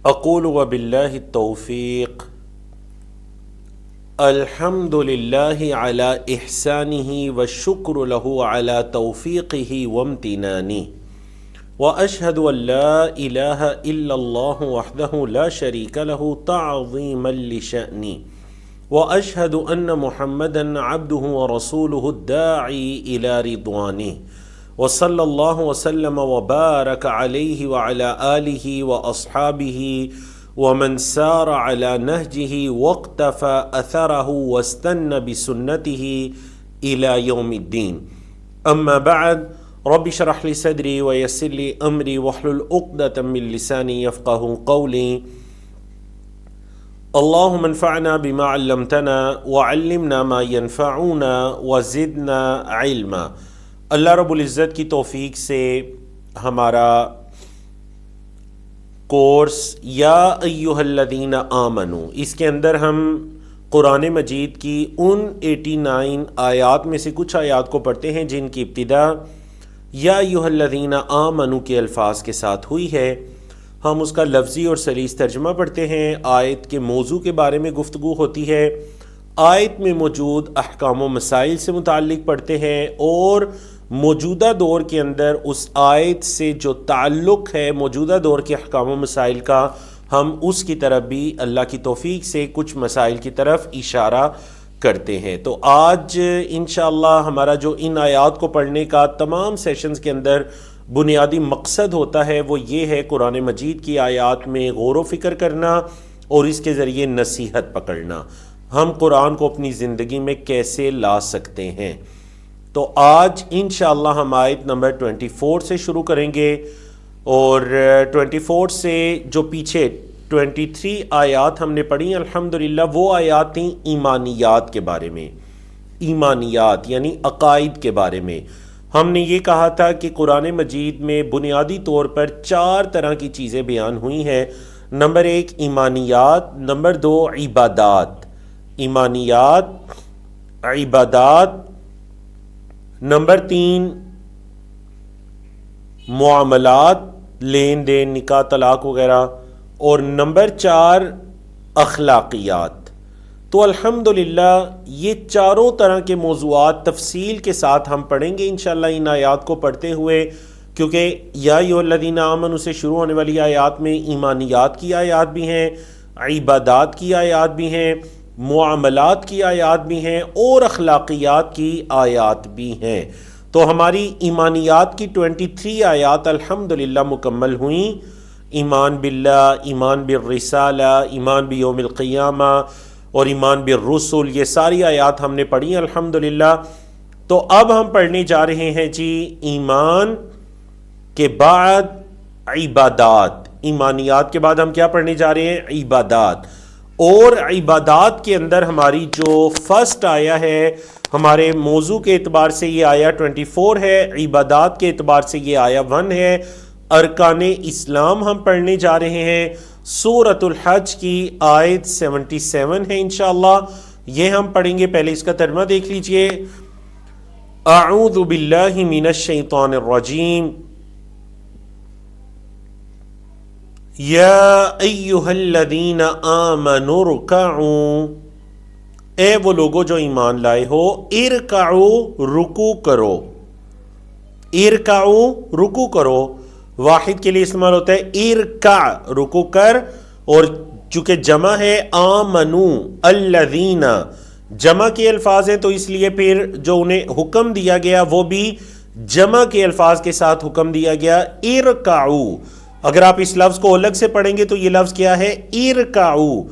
اقول وباللہ التوفیق الحمد للہ علی احسانہ والشکر لہ علی توفیقہ وامتنانہ واشہد ان لا الہ الا اللہ وحدہ لا شریک لہ تعظیما لشأنہ واشہد ان محمدا عبدہ ورسولہ الداعی الی رضوانہ وصلی اللہ وسلم وبارک علیہ وعلی آلہ واصحابہ ومن سار علی نہجہ واقتفى اثرہ واستنى بسنتہ الی یوم الدین اما بعد رب اشرح لی صدری ویسر لی امری واحلل عقدۃ من لسانی یفقہوا قولی اللہم انفعنا بما علمتنا وعلمنا ما ينفعنا وزدنا علما۔ اللہ رب العزت کی توفیق سے ہمارا کورس یا ایہا الذین آمنو، اس کے اندر ہم قرآن مجید کی ان 89 آیات میں سے کچھ آیات کو پڑھتے ہیں جن کی ابتدا یا ایہا الذین آمنو کے الفاظ کے ساتھ ہوئی ہے۔ ہم اس کا لفظی اور سلیس ترجمہ پڑھتے ہیں، آیت کے موضوع کے بارے میں گفتگو ہوتی ہے، آیت میں موجود احکام و مسائل سے متعلق پڑھتے ہیں، اور موجودہ دور کے اندر اس آیت سے جو تعلق ہے موجودہ دور کے احکام و مسائل کا، ہم اس کی طرف بھی اللہ کی توفیق سے کچھ مسائل کی طرف اشارہ کرتے ہیں۔ تو آج انشاءاللہ ہمارا جو ان آیات کو پڑھنے کا تمام سیشنز کے اندر بنیادی مقصد ہوتا ہے وہ یہ ہے قرآن مجید کی آیات میں غور و فکر کرنا اور اس کے ذریعے نصیحت پکڑنا، ہم قرآن کو اپنی زندگی میں کیسے لا سکتے ہیں۔ تو آج انشاءاللہ ہم آیت نمبر 24 سے شروع کریں گے، اور 24 سے جو پیچھے 23 آیات ہم نے پڑھی الحمدللہ وہ آیات تھیں ایمانیات کے بارے میں، ایمانیات یعنی عقائد کے بارے میں۔ ہم نے یہ کہا تھا کہ قرآن مجید میں بنیادی طور پر 4 طرح کی چیزیں بیان ہوئی ہیں۔ نمبر 1 ایمانیات، نمبر 2 عبادات، ایمانیات عبادات، نمبر 3 معاملات، لین دین، نکاح طلاق وغیرہ، اور نمبر 4 اخلاقیات۔ تو الحمدللہ یہ چاروں طرح کے موضوعات تفصیل کے ساتھ ہم پڑھیں گے انشاءاللہ ان آیات کو پڑھتے ہوئے، کیونکہ یا ایھا الذین آمنوا سے شروع ہونے والی آیات میں ایمانیات کی آیات بھی ہیں، عبادات کی آیات بھی ہیں، معاملات کی آیات بھی ہیں، اور اخلاقیات کی آیات بھی ہیں۔ تو ہماری ایمانیات کی 23 آیات الحمدللہ مکمل ہوئیں، ایمان باللہ، ایمان بالرسالہ، ایمان بیوم القیامہ اور ایمان بالرسل، یہ ساری آیات ہم نے پڑھی الحمدللہ۔ تو اب ہم پڑھنے جا رہے ہیں جی ایمان کے بعد عبادات، ایمانیات کے بعد ہم کیا پڑھنے جا رہے ہیں؟ عبادات۔ اور عبادات کے اندر ہماری جو فرسٹ آیا ہے ہمارے موضوع کے اعتبار سے یہ آیا 24 ہے، عبادات کے اعتبار سے یہ آیا 1 ہے۔ ارکان اسلام ہم پڑھنے جا رہے ہیں، سورۃ الحج کی آیت 77 ہے انشاءاللہ، یہ ہم پڑھیں گے۔ پہلے اس کا ترجمہ دیکھ لیجئے۔ اعوذ باللہ من الشیطان الرجیم، یا ایھا الذین آمنوا ارکعوا، اے وہ لوگو جو ایمان لائے ہو، ارکعوا رکوع کرو، ارکعوا رکوع کرو، واحد کے لیے استعمال ہوتا ہے ارکع رکوع کر، اور چونکہ جمع ہے آمنو الذین، جمع کے الفاظ ہیں تو اس لیے پھر جو انہیں حکم دیا گیا وہ بھی جمع کے الفاظ کے ساتھ حکم دیا گیا، ارکعوا۔ اگر آپ اس لفظ کو الگ سے پڑھیں گے تو یہ لفظ کیا ہے؟ ارکعوا،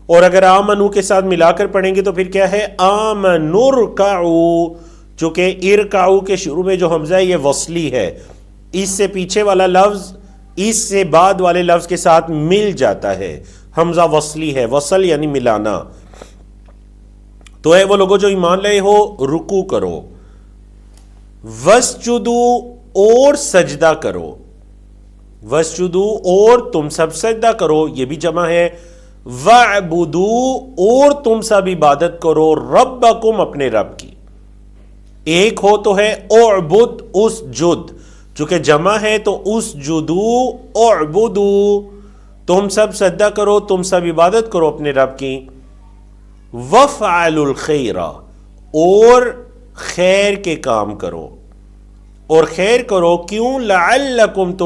اور اگر آمنو کے ساتھ ملا کر پڑھیں گے تو پھر کیا ہے؟ آمنوا ارکعوا، چونکہ ارکعوا کے شروع میں جو حمزہ ہے یہ وصلی ہے، اس سے پیچھے والا لفظ اس سے بعد والے لفظ کے ساتھ مل جاتا ہے، حمزہ وصلی ہے، وصل یعنی ملانا۔ تو اے وہ لوگوں جو ایمان لائے ہو رکوع کرو، واسجدوا اور سجدہ کرو، واسجدوا اور تم سب سجدہ کرو، یہ بھی جمع ہے، وَاعْبُدُوا اور تم سب عبادت کرو، ربکم اپنے رب کی، ایک ہو تو ہے اعبد اسجد، چونکہ جمع ہے تو اسجدوا اعبدوا، تم سب سجدہ کرو، تم سب عبادت کرو اپنے رب کی، وَفْعَلُوا الْخَيْرَ، اور خیر کے کام کرو، اور خیر کرو کیوں؟ لَعَلَّكُمْ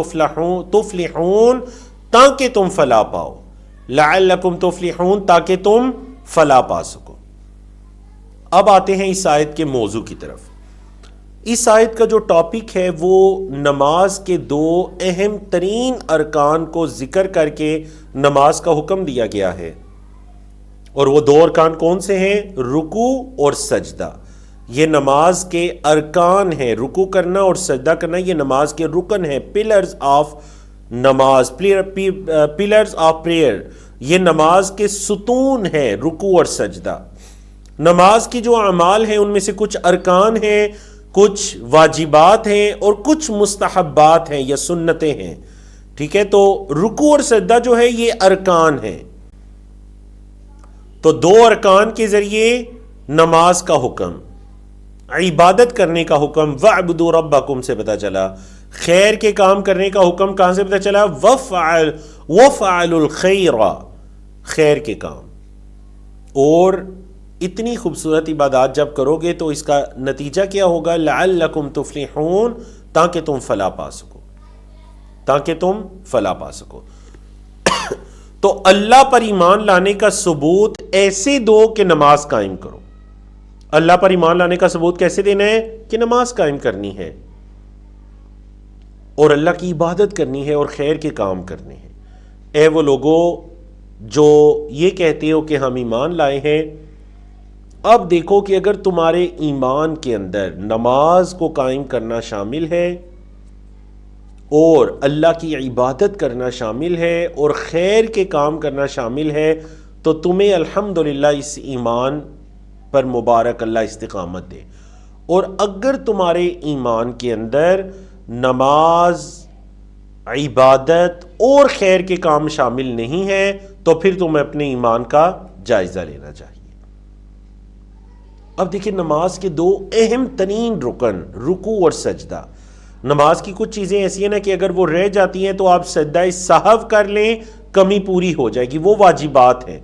تُفْلِحُونَ، تاکہ تم فلاح پاؤ، لَعَلَّكُمْ تُفْلِحُونَ، تاکہ تم فلاح پا سکو۔ اب آتے ہیں اس آیت کے موضوع کی طرف۔ اس آیت کا جو ٹاپک ہے وہ نماز کے دو اہم ترین ارکان کو ذکر کر کے نماز کا حکم دیا گیا ہے، اور وہ دو ارکان کون سے ہیں؟ رکوع اور سجدہ۔ یہ نماز کے ارکان ہیں، رکوع کرنا اور سجدہ کرنا یہ نماز کے رکن ہیں، پلرز آف نماز، پلرز آف پریئر، یہ نماز کے ستون ہیں رکوع اور سجدہ۔ نماز کی جو اعمال ہیں ان میں سے کچھ ارکان ہیں، کچھ واجبات ہیں، اور کچھ مستحبات ہیں یا سنتیں ہیں، ٹھیک ہے؟ تو رکوع اور سجدہ جو ہے یہ ارکان ہیں، تو دو ارکان کے ذریعے نماز کا حکم، عبادت کرنے کا حکم، وَاعْبُدُوا رَبَّكُمْ سے پتہ چلا، خیر کے کام کرنے کا حکم کہاں سے پتہ چلا؟ وَفْعَلُوا الْخَيْرَ، خیر کے کام۔ اور اتنی خوبصورت عبادات جب کرو گے تو اس کا نتیجہ کیا ہوگا؟ لَعَلَّكُمْ تُفْلِحُونَ، تاکہ تم فلاح پا سکو، تاکہ تم فلاح پا سکو۔ تو اللہ پر ایمان لانے کا ثبوت ایسے دو کہ نماز قائم کرو۔ اللہ پر ایمان لانے کا ثبوت کیسے دینا ہے؟ کہ نماز قائم کرنی ہے، اور اللہ کی عبادت کرنی ہے، اور خیر کے کام کرنے ہیں۔ اے وہ لوگوں جو یہ کہتے ہو کہ ہم ایمان لائے ہیں، اب دیکھو کہ اگر تمہارے ایمان کے اندر نماز کو قائم کرنا شامل ہے، اور اللہ کی عبادت کرنا شامل ہے، اور خیر کے کام کرنا شامل ہے، تو تمہیں الحمدللہ اس ایمان پر مبارک اللہ استقامت دے۔ اور اگر تمہارے ایمان کے اندر نماز، عبادت اور خیر کے کام شامل نہیں ہے تو پھر تمہیں اپنے ایمان کا جائزہ لینا چاہیے۔ اب دیکھیں نماز کے دو اہم ترین رکن، رکوع اور سجدہ۔ نماز کی کچھ چیزیں ایسی ہیں نا کہ اگر وہ رہ جاتی ہیں تو آپ سجدہ سہو کر لیں، کمی پوری ہو جائے گی، وہ واجبات ہیں۔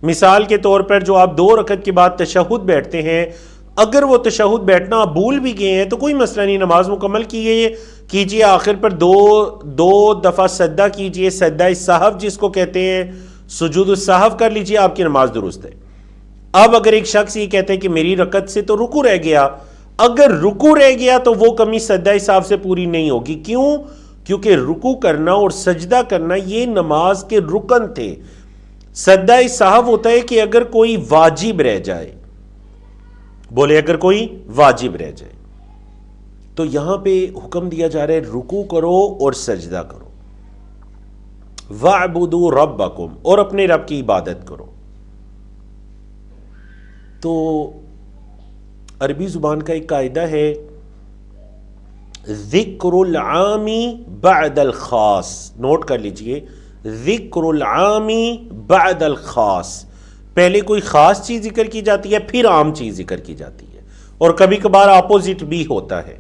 مثال کے طور پر جو آپ 2 رکعت کے بعد تشہد بیٹھتے ہیں، اگر وہ تشہد بیٹھنا آپ بھول بھی گئے ہیں تو کوئی مسئلہ نہیں، نماز مکمل کیجئے، آخر پر دو دفعہ سجدہ کیجئے، سجدہ سہو جس کو کہتے ہیں، سجود السہو کر لیجئے، آپ کی نماز درست ہے۔ اب اگر ایک شخص یہ کہتے ہیں کہ میری رکعت سے تو رکوع رہ گیا، اگر رکوع رہ گیا تو وہ کمی سجدہ سہو سے پوری نہیں ہوگی۔ کیوں؟ کیونکہ رکوع کرنا اور سجدہ کرنا یہ نماز کے رکن تھے۔ سجدہ سہو ہوتا ہے کہ اگر کوئی واجب رہ جائے، بولے اگر کوئی واجب رہ جائے، تو یہاں پہ حکم دیا جا رہا ہے رکوع کرو اور سجدہ کرو، وَاعْبُدُوا رَبَّكُمْ، اور اپنے رب کی عبادت کرو۔ تو عربی زبان کا ایک قاعدہ ہے، ذکر العام بعد الخاص، نوٹ کر لیجئے، ذکر العام بعد الخاص، پہلے کوئی خاص چیز ذکر کی جاتی ہے پھر عام چیز ذکر کی جاتی ہے، اور کبھی کبھار اپوزٹ بھی ہوتا ہے،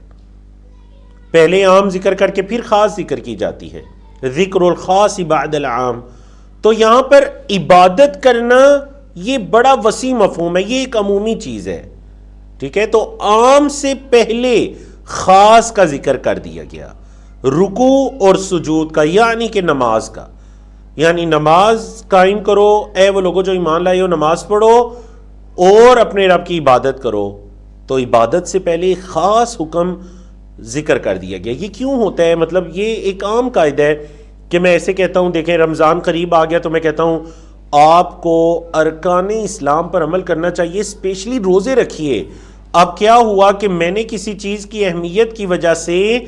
پہلے عام ذکر کر کے پھر خاص ذکر کی جاتی ہے، ذکر الخاص بعد العام۔ تو یہاں پر عبادت کرنا یہ بڑا وسیع مفہوم ہے، یہ ایک عمومی چیز ہے، ٹھیک ہے؟ تو عام سے پہلے خاص کا ذکر کر دیا گیا، رکوع اور سجود کا، یعنی کہ نماز کا، یعنی نماز قائم کرو، اے وہ لوگوں جو ایمان لائے ہو، نماز پڑھو اور اپنے رب کی عبادت کرو۔ تو عبادت سے پہلے ایک خاص حکم ذکر کر دیا گیا۔ یہ کیوں ہوتا ہے؟ مطلب یہ ایک عام قاعدہ ہے کہ میں ایسے کہتا ہوں، دیکھیں رمضان قریب آ گیا تو میں کہتا ہوں آپ کو ارکان اسلام پر عمل کرنا چاہیے، اسپیشلی روزے رکھیے۔ اب کیا ہوا کہ میں نے کسی چیز کی اہمیت کی وجہ سے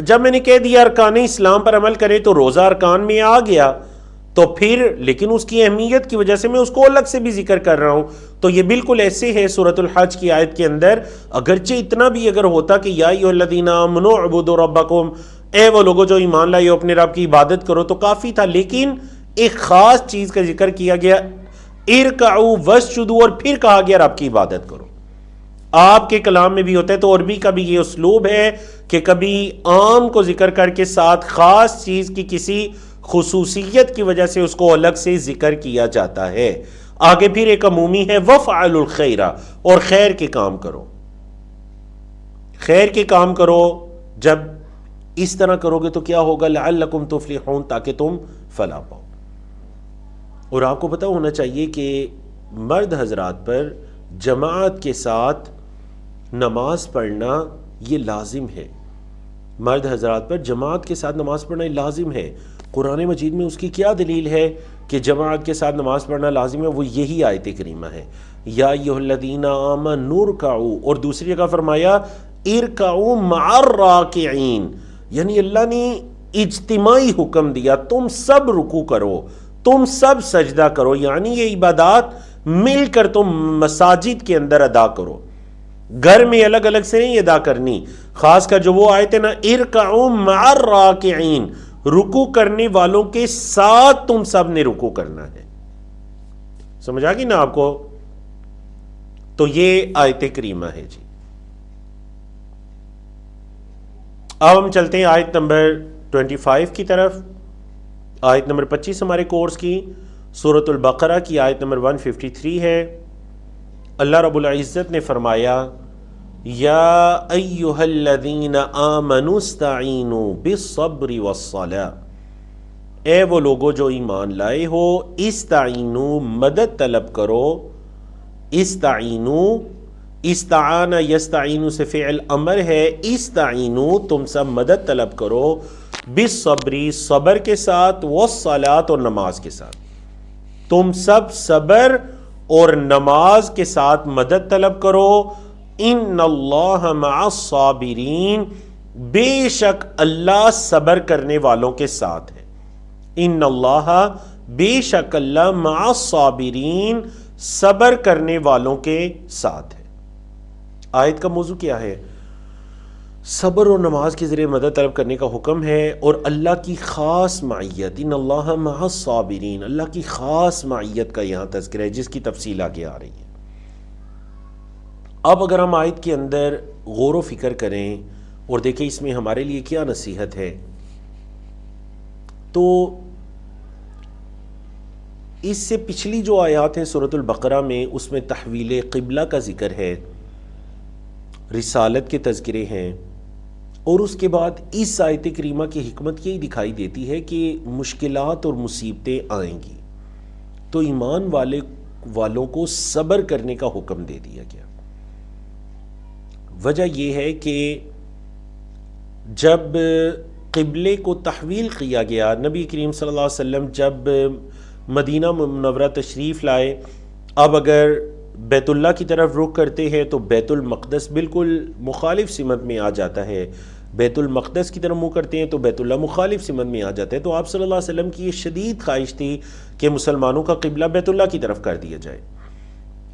جب میں نے کہہ دیا ارکان اسلام پر عمل کرے تو روزہ ارکان میں آ گیا، تو پھر لیکن اس کی اہمیت کی وجہ سے میں اس کو الگ سے بھی ذکر کر رہا ہوں۔ تو یہ بالکل ایسے ہے سورۃ الحج کی آیت کے اندر، اگرچہ اتنا بھی اگر ہوتا کہ یا ایھا الذین آمنوا اعبدوا ربکم، اے وہ لوگوں جو ایمان لائے ہو اپنے رب کی عبادت کرو، تو کافی تھا، لیکن ایک خاص چیز کا ذکر کیا گیا، ارکعوا واسجدوا، اور پھر کہا گیا رب کی عبادت کرو۔ آپ کے کلام میں بھی ہوتا ہے، تو عربی کا بھی یہ اسلوب ہے کہ کبھی عام کو ذکر کر کے ساتھ خاص چیز کی کسی خصوصیت کی وجہ سے اس کو الگ سے ذکر کیا جاتا ہے. آگے پھر ایک عمومی ہے وَفْعَلُوا الْخَيْرَ، اور خیر کے کام کرو. خیر کے کام کرو، جب اس طرح کرو گے تو کیا ہوگا؟ لَعَلَّكُمْ تُفْلِحُونَ، تاکہ تم فلاح پاؤ. اور آپ کو پتہ ہونا چاہیے کہ مرد حضرات پر جماعت کے ساتھ نماز پڑھنا یہ لازم ہے. مرد حضرات پر جماعت کے ساتھ نماز پڑھنا یہ لازم ہے. قرآن مجید میں اس کی کیا دلیل ہے کہ جماعت کے ساتھ نماز پڑھنا لازم ہے؟ وہ یہی آیت کریمہ ہے، یا ایھا الذین آمنوا ارکعوا، اور دوسری جگہ فرمایا ارکعوا مع الراکعین، یعنی اللہ نے اجتماعی حکم دیا تم سب رکوع کرو، تم سب سجدہ کرو، یعنی یہ عبادات مل کر تم مساجد کے اندر ادا کرو، گھر میں الگ الگ سے نہیں ادا کرنی. خاص کر جو وہ آیت ہے نا ارکعوا مع الراکعین، رکوع کرنے والوں کے ساتھ تم سب نے رکوع کرنا ہے. سمجھ آ گئی نا آپ کو؟ تو یہ آیت کریمہ ہے جی. اب ہم چلتے ہیں آیت نمبر 25 کی طرف. آیت نمبر 25 ہمارے کورس کی سورۃ البقرہ کی آیت نمبر 153 ہے. اللہ رب العزت نے فرمایا یا ایھا الذین آمنوا استعینوا بالصبر والصلاۃ، اے وہ لوگو جو ایمان لائے ہو، استعینوا مدد طلب کرو. استعینوا، استعان یستعین سے فعل امر ہے. استعینوا تم سب مدد طلب کرو، بالصبر صبر کے ساتھ، والصلاۃ اور نماز کے ساتھ. تم سب صبر اور نماز کے ساتھ مدد طلب کرو. ان اللہ مع الصابرین، بے شک اللہ صبر کرنے والوں کے ساتھ ہے. ان اللہ، بے شک اللہ، مع الصابرین، صبر کرنے والوں کے ساتھ ہے. آیت کا موضوع کیا ہے؟ صبر اور نماز کے ذریعے مدد طلب کرنے کا حکم ہے، اور اللہ کی خاص معیت، ان اللہ مع الصابرین، اللہ کی خاص معیت کا یہاں تذکرہ ہے جس کی تفصیل آگے آ رہی ہے. اب اگر ہم آیت کے اندر غور و فکر کریں اور دیکھیں اس میں ہمارے لیے کیا نصیحت ہے، تو اس سے پچھلی جو آیات ہیں سورۃ البقرہ میں، اس میں تحویل قبلہ کا ذکر ہے، رسالت کے تذکرے ہیں، اور اس کے بعد اس آیت کریمہ کی حکمت یہی دکھائی دیتی ہے کہ مشکلات اور مصیبتیں آئیں گی تو ایمان والوں کو صبر کرنے کا حکم دے دیا گیا. وجہ یہ ہے کہ جب قبلے کو تحویل کیا گیا، نبی کریم صلی اللہ علیہ وسلم جب مدینہ منورہ تشریف لائے، اب اگر بیت اللہ کی طرف رخ کرتے ہیں تو بیت المقدس بالکل مخالف سمت میں آ جاتا ہے، بیت المقدس کی طرف منہ کرتے ہیں تو بیت اللہ مخالف سمت میں آ جاتا ہے. تو آپ صلی اللہ علیہ وسلم کی یہ شدید خواہش تھی کہ مسلمانوں کا قبلہ بیت اللہ کی طرف کر دیا جائے.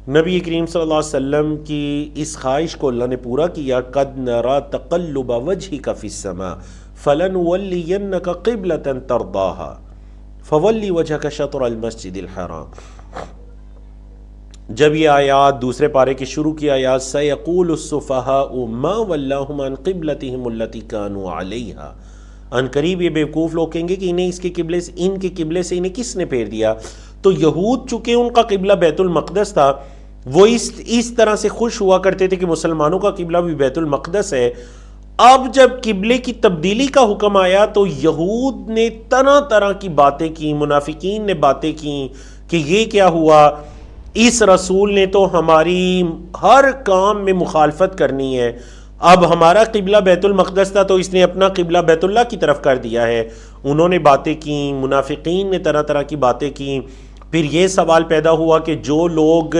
نبی کریم صلی اللہ علیہ وسلم کی اس خواہش کو اللہ نے پورا کیا. قد نرى تقلب وجهك في السماء فلنولينك قبلة ترضاها فول وجهك شطر المسجد الحرام. جب یہ آیات دوسرے پارے کے شروع کی آیات سيقول السفهاء ما ولاهم عن قبلتهم التي كانوا عليها، ان قریب یہ بیوقوف لوگ کہیں گے کہ انہیں اس کے قبلے سے، ان کے قبلے سے انہیں کس نے پھیر دیا. تو یہود چونکہ ان کا قبلہ بیت المقدس تھا، وہ اس طرح سے خوش ہوا کرتے تھے کہ مسلمانوں کا قبلہ بھی بیت المقدس ہے. اب جب قبلے کی تبدیلی کا حکم آیا تو یہود نے طرح طرح کی باتیں کی، منافقین نے باتیں کی کہ یہ کیا ہوا، اس رسول نے تو ہماری ہر کام میں مخالفت کرنی ہے، اب ہمارا قبلہ بیت المقدس تھا تو اس نے اپنا قبلہ بیت اللہ کی طرف کر دیا ہے. انہوں نے باتیں کی، منافقین نے طرح طرح کی باتیں کی. پھر یہ سوال پیدا ہوا کہ جو لوگ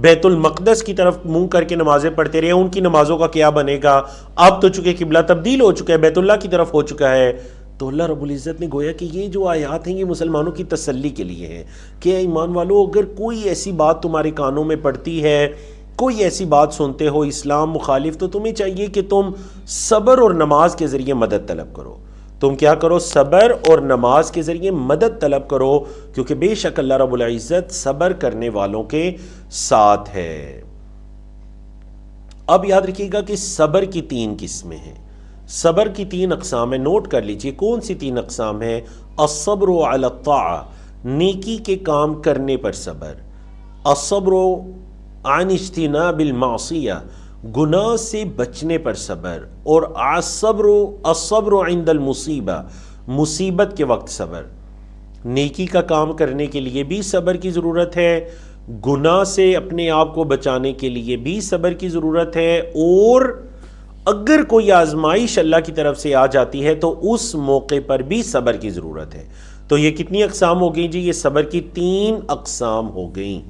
بیت المقدس کی طرف منہ کر کے نمازیں پڑھتے رہے ان کی نمازوں کا کیا بنے گا؟ اب تو چونکہ قبلہ تبدیل ہو چکا ہے، بیت اللہ کی طرف ہو چکا ہے. تو اللہ رب العزت نے گویا کہ یہ جو آیات ہیں یہ مسلمانوں کی تسلی کے لیے ہیں کہ اے ایمان والو، اگر کوئی ایسی بات تمہارے کانوں میں پڑتی ہے، کوئی ایسی بات سنتے ہو اسلام مخالف، تو تمہیں چاہیے کہ تم صبر اور نماز کے ذریعے مدد طلب کرو. تم کیا کرو؟ صبر اور نماز کے ذریعے مدد طلب کرو، کیونکہ بے شک اللہ رب العزت صبر کرنے والوں کے ساتھ ہے. اب یاد رکھیے گا کہ صبر کی 3 قسمیں ہیں. صبر کی 3 اقسام ہیں، نوٹ کر لیجئے کون سی 3 اقسام ہیں؟ الصبر علی الطاعہ، نیکی کے کام کرنے پر صبر، الصبر عن اجتناب المعصیہ، گناہ سے بچنے پر صبر، اور الصبر عند المصیبہ، مصیبت کے وقت صبر۔ نیکی کا کام کرنے کے لیے بھی صبر کی ضرورت ہے، گناہ سے اپنے آپ کو بچانے کے لیے بھی صبر کی ضرورت ہے، اور اگر کوئی آزمائش اللہ کی طرف سے آ جاتی ہے تو اس موقع پر بھی صبر کی ضرورت ہے۔ تو یہ کتنی اقسام ہو گئیں جی؟ یہ صبر کی 3 اقسام ہو گئیں۔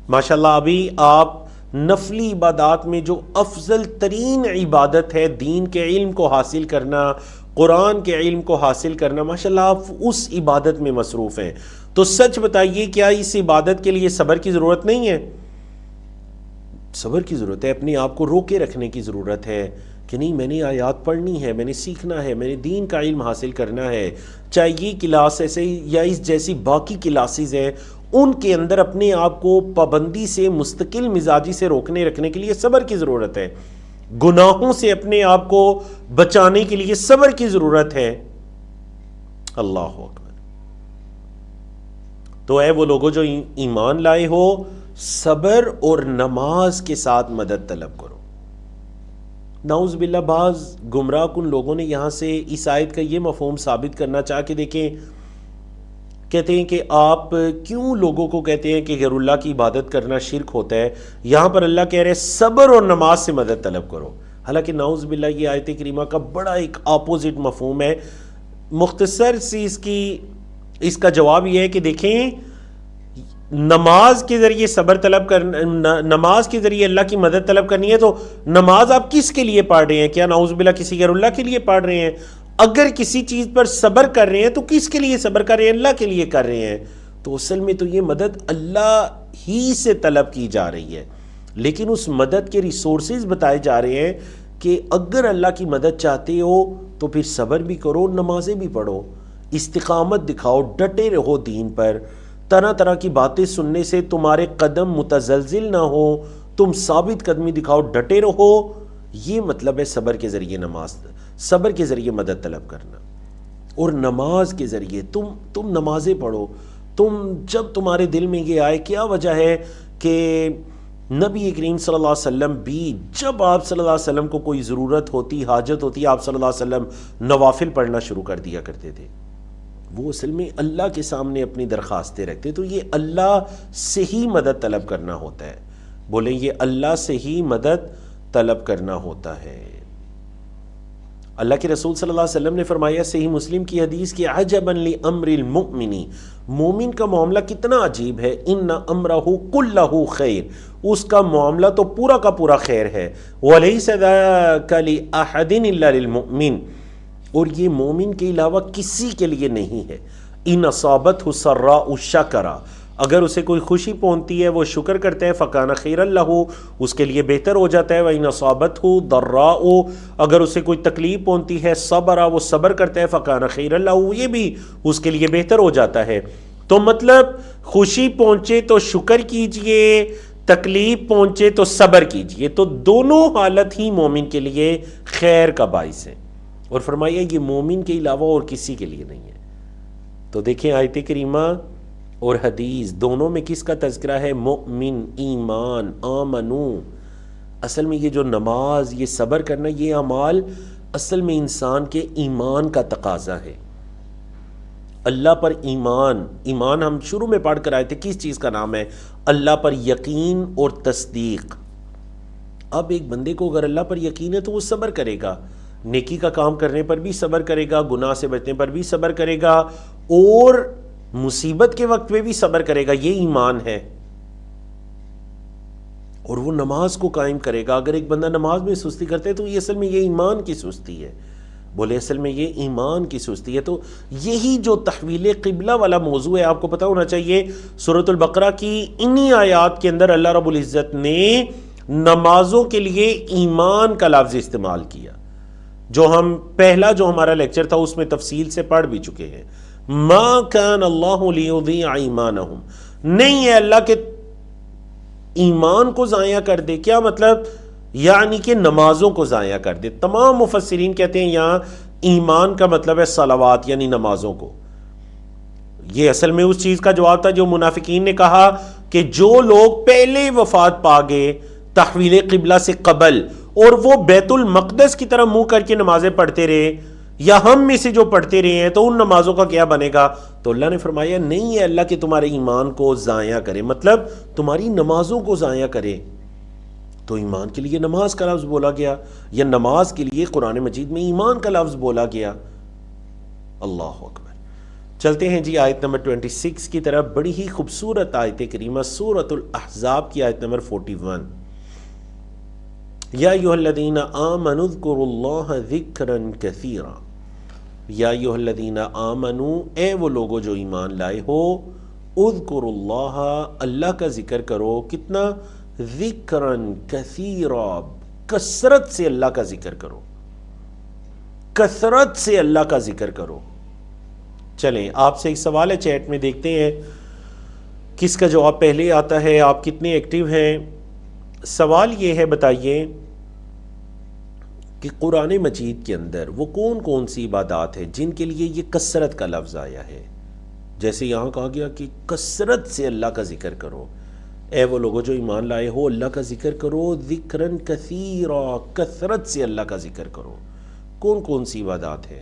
ماشاءاللہ ابھی آپ نفلی عبادات میں جو افضل ترین عبادت ہے دین کے علم کو حاصل کرنا، قرآن کے علم کو حاصل کرنا، ماشاءاللہ آپ اس عبادت میں مصروف ہیں، تو سچ بتائیے کیا اس عبادت کے لیے صبر کی ضرورت نہیں ہے؟ صبر کی ضرورت ہے، اپنے آپ کو روکے رکھنے کی ضرورت ہے کہ نہیں میں نے آیات پڑھنی ہے، میں نے سیکھنا ہے، میں نے دین کا علم حاصل کرنا ہے، چاہے یہ کلاس ایسے یا اس جیسی باقی کلاسز ہیں، ان کے اندر اپنے آپ کو پابندی سے، مستقل مزاجی سے روکنے رکھنے کے لیے صبر کی ضرورت ہے، گناہوں سے اپنے آپ کو بچانے کے لیے صبر کی ضرورت ہے۔ اللہ اکبر۔ تو اے وہ لوگوں جو ایمان لائے ہو، صبر اور نماز کے ساتھ مدد طلب کرو۔ نعوذ باللہ بعض گمراہ کن لوگوں نے یہاں سے اس آیت کا یہ مفہوم ثابت کرنا چاہ کے دیکھیں، کہتے ہیں کہ آپ کیوں لوگوں کو کہتے ہیں کہ غیر اللہ کی عبادت کرنا شرک ہوتا ہے، یہاں پر اللہ کہہ رہے ہیں صبر اور نماز سے مدد طلب کرو، حالانکہ نعوذ باللہ یہ آیت کریمہ کا بڑا ایک اپوزٹ مفہوم ہے۔ مختصر سی اس کا جواب یہ ہے کہ دیکھیں، نماز کے ذریعے صبر طلب کرنا، نماز کے ذریعے اللہ کی مدد طلب کرنی ہے، تو نماز آپ کس کے لیے پڑھ رہے ہیں؟ کیا نعوذ باللہ کسی غیر اللہ کے لیے پڑھ رہے ہیں؟ اگر کسی چیز پر صبر کر رہے ہیں تو کس کے لیے صبر کر رہے ہیں؟ اللہ کے لیے کر رہے ہیں، تو اصل میں تو یہ مدد اللہ ہی سے طلب کی جا رہی ہے، لیکن اس مدد کے ریسورسز بتائے جا رہے ہیں کہ اگر اللہ کی مدد چاہتے ہو تو پھر صبر بھی کرو، نمازیں بھی پڑھو، استقامت دکھاؤ، ڈٹے رہو دین پر، طرح طرح کی باتیں سننے سے تمہارے قدم متزلزل نہ ہو، تم ثابت قدمی دکھاؤ، ڈٹے رہو۔ یہ مطلب ہے صبر کے ذریعے نماز، صبر کے ذریعے مدد طلب کرنا، اور نماز کے ذریعے تم نمازیں پڑھو، جب تمہارے دل میں یہ آئے، کیا وجہ ہے کہ نبی کریم صلی اللہ علیہ وسلم بھی جب آپ صلی اللہ علیہ وسلم کو کوئی ضرورت ہوتی، حاجت ہوتی، آپ صلی اللہ علیہ وسلم نوافل پڑھنا شروع کر دیا کرتے تھے، وہ اصل میں اللہ کے سامنے اپنی درخواستیں رکھتے، تو یہ اللہ سے ہی مدد طلب کرنا ہوتا ہے، بولیں یہ اللہ سے ہی مدد طلب کرنا ہوتا ہے۔ اللہ کے رسول صلی اللہ علیہ وسلم نے فرمایا صحیح مسلم کی حدیث کی عجبا لامر المؤمن، مومن کا معاملہ کتنا عجیب ہے، ان امرہ کلہ خیر، اس کا معاملہ تو پورا کا پورا خیر ہے، ولیس ذاک لاحد الا للمؤمن، اور یہ مومن کے علاوہ کسی کے لیے نہیں ہے، ان اصابتہ سراء شکر، اگر اسے کوئی خوشی پہنچتی ہے وہ شکر کرتا ہے، فکان خیرا لہ، اس کے لیے بہتر ہو جاتا ہے، وَإِنْ أَصَابَتْهُ ضَرَّاءُ، اگر اسے کوئی تکلیف پہنچتی ہے، صبر، وہ صبر کرتا ہے، فکان خیرا لہ، یہ بھی اس کے لیے بہتر ہو جاتا ہے۔ تو مطلب خوشی پہنچے تو شکر کیجئے، تکلیف پہنچے تو صبر کیجئے، تو دونوں حالت ہی مومن کے لیے خیر کا باعث ہے، اور فرمایا یہ مومن کے علاوہ اور کسی کے لیے نہیں ہے۔ تو دیکھیں آیت کریمہ اور حدیث دونوں میں کس کا تذکرہ ہے؟ مؤمن، ایمان، آمنو۔ اصل میں یہ جو نماز، یہ صبر کرنا، یہ اعمال اصل میں انسان کے ایمان کا تقاضا ہے، اللہ پر ایمان ہم شروع میں پڑھ کر آئے تھے، کس چیز کا نام ہے؟ اللہ پر یقین اور تصدیق۔ اب ایک بندے کو اگر اللہ پر یقین ہے تو وہ صبر کرے گا، نیکی کا کام کرنے پر بھی صبر کرے گا، گناہ سے بچنے پر بھی صبر کرے گا، اور مصیبت کے وقت میں بھی صبر کرے گا، یہ ایمان ہے، اور وہ نماز کو قائم کرے گا۔ اگر ایک بندہ نماز میں سستی کرتے تو یہ اصل میں یہ ایمان کی سستی ہے، بولے اصل میں یہ ایمان کی سستی ہے۔ تو یہی جو تحویل قبلہ والا موضوع ہے، آپ کو پتہ ہونا چاہیے، سورۃ البقرہ کی انہی آیات کے اندر اللہ رب العزت نے نمازوں کے لیے ایمان کا لفظ استعمال کیا، جو ہمارا لیکچر تھا اس میں تفصیل سے پڑھ بھی چکے ہیں۔ ما کان اللہ لیضیع ایمانہم، نہیں ہے اللہ کے ایمان کو ضائع کر دے۔ کیا مطلب؟ یعنی کہ نمازوں کو ضائع کر دے۔ تمام مفسرین کہتے ہیں یہاں ایمان کا مطلب ہے صلوات یعنی نمازوں کو۔ یہ اصل میں اس چیز کا جواب تھا جو منافقین نے کہا کہ جو لوگ پہلے وفات پا گئے تحویل قبلہ سے قبل اور وہ بیت المقدس کی طرف منہ کر کے نمازیں پڑھتے رہے، یا ہم میں سے جو پڑھتے رہے ہیں، تو ان نمازوں کا کیا بنے گا؟ تو اللہ نے فرمایا نہیں ہے اللہ کہ تمہارے ایمان کو ضائع کرے، مطلب تمہاری نمازوں کو ضائع کرے۔ تو ایمان کے لیے نماز کا لفظ بولا گیا، یا نماز کے لیے قرآن مجید میں ایمان کا لفظ بولا گیا۔ اللہ اکبر۔ چلتے ہیں جی آیت نمبر 26 کی طرف، بڑی ہی خوبصورت آیت کریمہ سورۃ الاحزاب کی آیت نمبر 41۔ یا ایھا الذین آمنوا اذکروا اللہ ذکرا کثیرا، یا ایھا الذین آمنوا، اے وہ لوگوں جو ایمان لائے ہو، اذکروا اللہ، اللہ کا ذکر کرو، کتنا؟ ذکرا کثیرا، کثرت سے اللہ کا ذکر کرو، کثرت سے اللہ کا ذکر کرو۔ چلیں آپ سے ایک سوال ہے چیٹ میں، دیکھتے ہیں کس کا جواب پہلے آتا ہے، آپ کتنے ایکٹیو ہیں۔ سوال یہ ہے، بتائیے کہ قرآن مجید کے اندر وہ کون کون سی عبادات ہیں جن کے لیے یہ کثرت کا لفظ آیا ہے؟ جیسے یہاں کہا گیا کہ کثرت سے اللہ کا ذکر کرو، اے وہ لوگوں جو ایمان لائے ہو اللہ کا ذکر کرو، ذکرن کثیرا، کثرت سے اللہ کا ذکر کرو۔ کون کون سی عبادات ہیں؟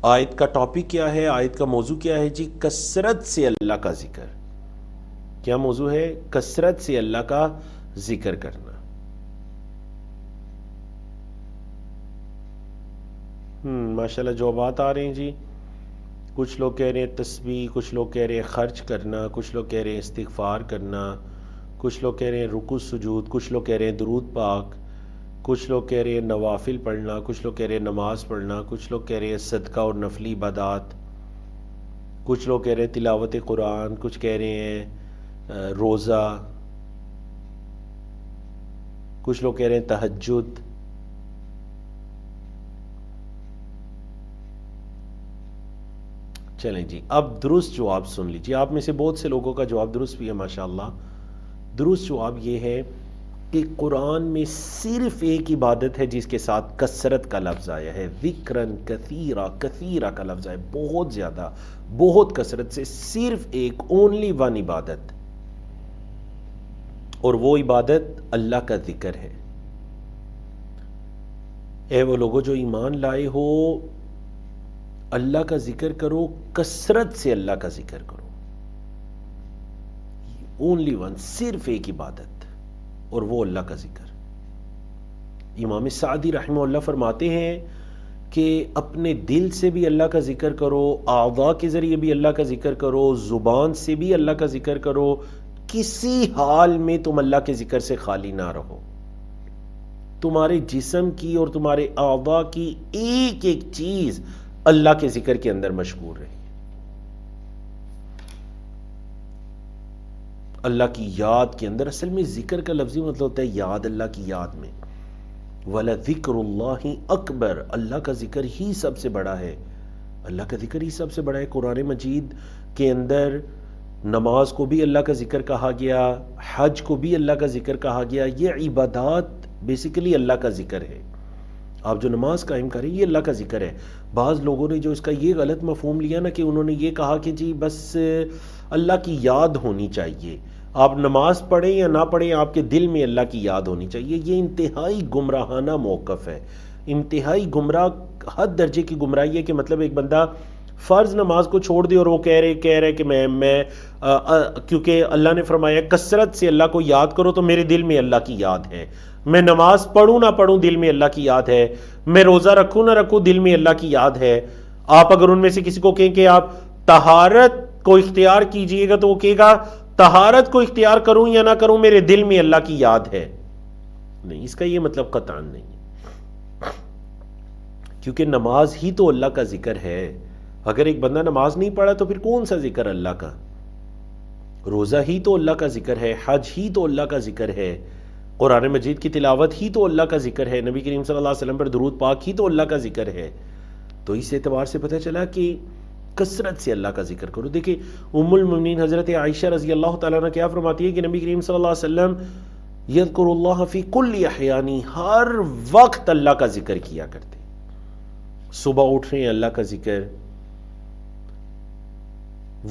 آیت کا ٹاپک کیا ہے؟ آیت کا موضوع کیا ہے جی؟ کثرت سے اللہ کا ذکر۔ کیا موضوع ہے؟ کثرت سے اللہ کا ذکر کرنا۔ ماشاءاللہ جوابات آ رہے ہیں جی۔ کچھ لوگ کہہ رہے ہیں تسبیح، کچھ لوگ کہہ رہے ہیں خرچ کرنا، کچھ لوگ کہہ رہے ہیں استغفار کرنا، کچھ لوگ کہہ رہے ہیں رکوع سجود، کچھ لوگ کہہ رہے ہیں درود پاک، کچھ لوگ کہہ رہے ہیں نوافل پڑھنا، کچھ لوگ کہہ رہے ہیں نماز پڑھنا، کچھ لوگ کہہ رہے ہیں صدقہ اور نفلی عبادات، کچھ لوگ کہہ رہے ہیں تلاوت قرآن، کچھ کہہ رہے ہیں روزہ، کچھ لوگ کہہ رہے ہیں تہجد۔ چلیں جی اب درست جواب سن لیجیے، آپ میں سے بہت سے لوگوں کا جواب درست بھی ہے ماشاءاللہ۔ درست جواب یہ ہے کہ قرآن میں صرف ایک عبادت ہے جس کے ساتھ کثرت کا لفظ آیا ہے، ذکرن کثیرا، کثیرا کا لفظ ہے، بہت زیادہ، بہت کثرت سے، صرف ایک، اونلی ون عبادت، اور وہ عبادت اللہ کا ذکر ہے۔ اے وہ لوگوں جو ایمان لائے ہو اللہ کا ذکر کرو، کثرت سے اللہ کا ذکر کرو، اونلی ون، صرف ایک عبادت، اور وہ اللہ کا ذکر۔ امام سعدی رحمہ اللہ فرماتے ہیں کہ اپنے دل سے بھی اللہ کا ذکر کرو، اعضاء کے ذریعے بھی اللہ کا ذکر کرو، زبان سے بھی اللہ کا ذکر کرو، کسی حال میں تم اللہ کے ذکر سے خالی نہ رہو۔ تمہارے جسم کی اور تمہارے اعضاء کی ایک ایک چیز اللہ کے ذکر کے اندر مشغول رہی، اللہ کی یاد کے اندر۔ اصل میں ذکر کا لفظی مطلب ہوتا ہے یاد، اللہ کی یاد میں۔ وَلَذِكْرُ اللَّهِ أَكْبَرُ، اللہ کا ذکر ہی سب سے بڑا ہے، اللہ کا ذکر ہی سب سے بڑا ہے۔ قرآن مجید کے اندر نماز کو بھی اللہ کا ذکر کہا گیا، حج کو بھی اللہ کا ذکر کہا گیا۔ یہ عبادات بیسیکلی اللہ کا ذکر ہے۔ آپ جو نماز قائم کریں یہ اللہ کا ذکر ہے۔ بعض لوگوں نے جو اس کا یہ غلط مفہوم لیا نا کہ انہوں نے یہ کہا کہ جی بس اللہ کی یاد ہونی چاہیے، آپ نماز پڑھیں یا نہ پڑھیں آپ کے دل میں اللہ کی یاد ہونی چاہیے۔ یہ انتہائی گمراہانہ موقف ہے، انتہائی گمراہ، حد درجے کی گمراہی ہے کہ مطلب ایک بندہ فرض نماز کو چھوڑ دے اور وہ کہہ رہے کہ میں کیونکہ اللہ نے فرمایا کثرت سے اللہ کو یاد کرو تو میرے دل میں اللہ کی یاد ہے، میں نماز پڑھوں نہ پڑھوں دل میں اللہ کی یاد ہے، میں روزہ رکھوں نہ رکھوں دل میں اللہ کی یاد ہے۔ آپ اگر ان میں سے کسی کو کہیں کہ آپ طہارت کو اختیار کیجئے گا تو وہ کہے گا طہارت کو اختیار کروں یا نہ کروں میرے دل میں اللہ کی یاد ہے۔ نہیں، اس کا یہ مطلب قطعاً نہیں، کیونکہ نماز ہی تو اللہ کا ذکر ہے۔ اگر ایک بندہ نماز نہیں پڑھا تو پھر کون سا ذکر اللہ کا؟ روزہ ہی تو اللہ کا ذکر ہے، حج ہی تو اللہ کا ذکر ہے، قرآن مجید کی تلاوت ہی تو اللہ کا ذکر ہے، نبی کریم صلی اللہ علیہ وسلم پر درود پاک ہی تو اللہ کا ذکر ہے۔ تو اس اعتبار سے پتہ چلا کہ کثرت سے اللہ کا ذکر کرو. دیکھیں ام المؤمنین حضرت عائشہ رضی اللہ تعالیٰ عنہ کیا فرماتی ہے کہ نبی کریم صلی اللہ علیہ وسلم یذکر اللہ فی کل احیانی، ہر وقت اللہ کا ذکر کیا کرتے. صبح اٹھ رہے ہیں اللہ کا ذکر،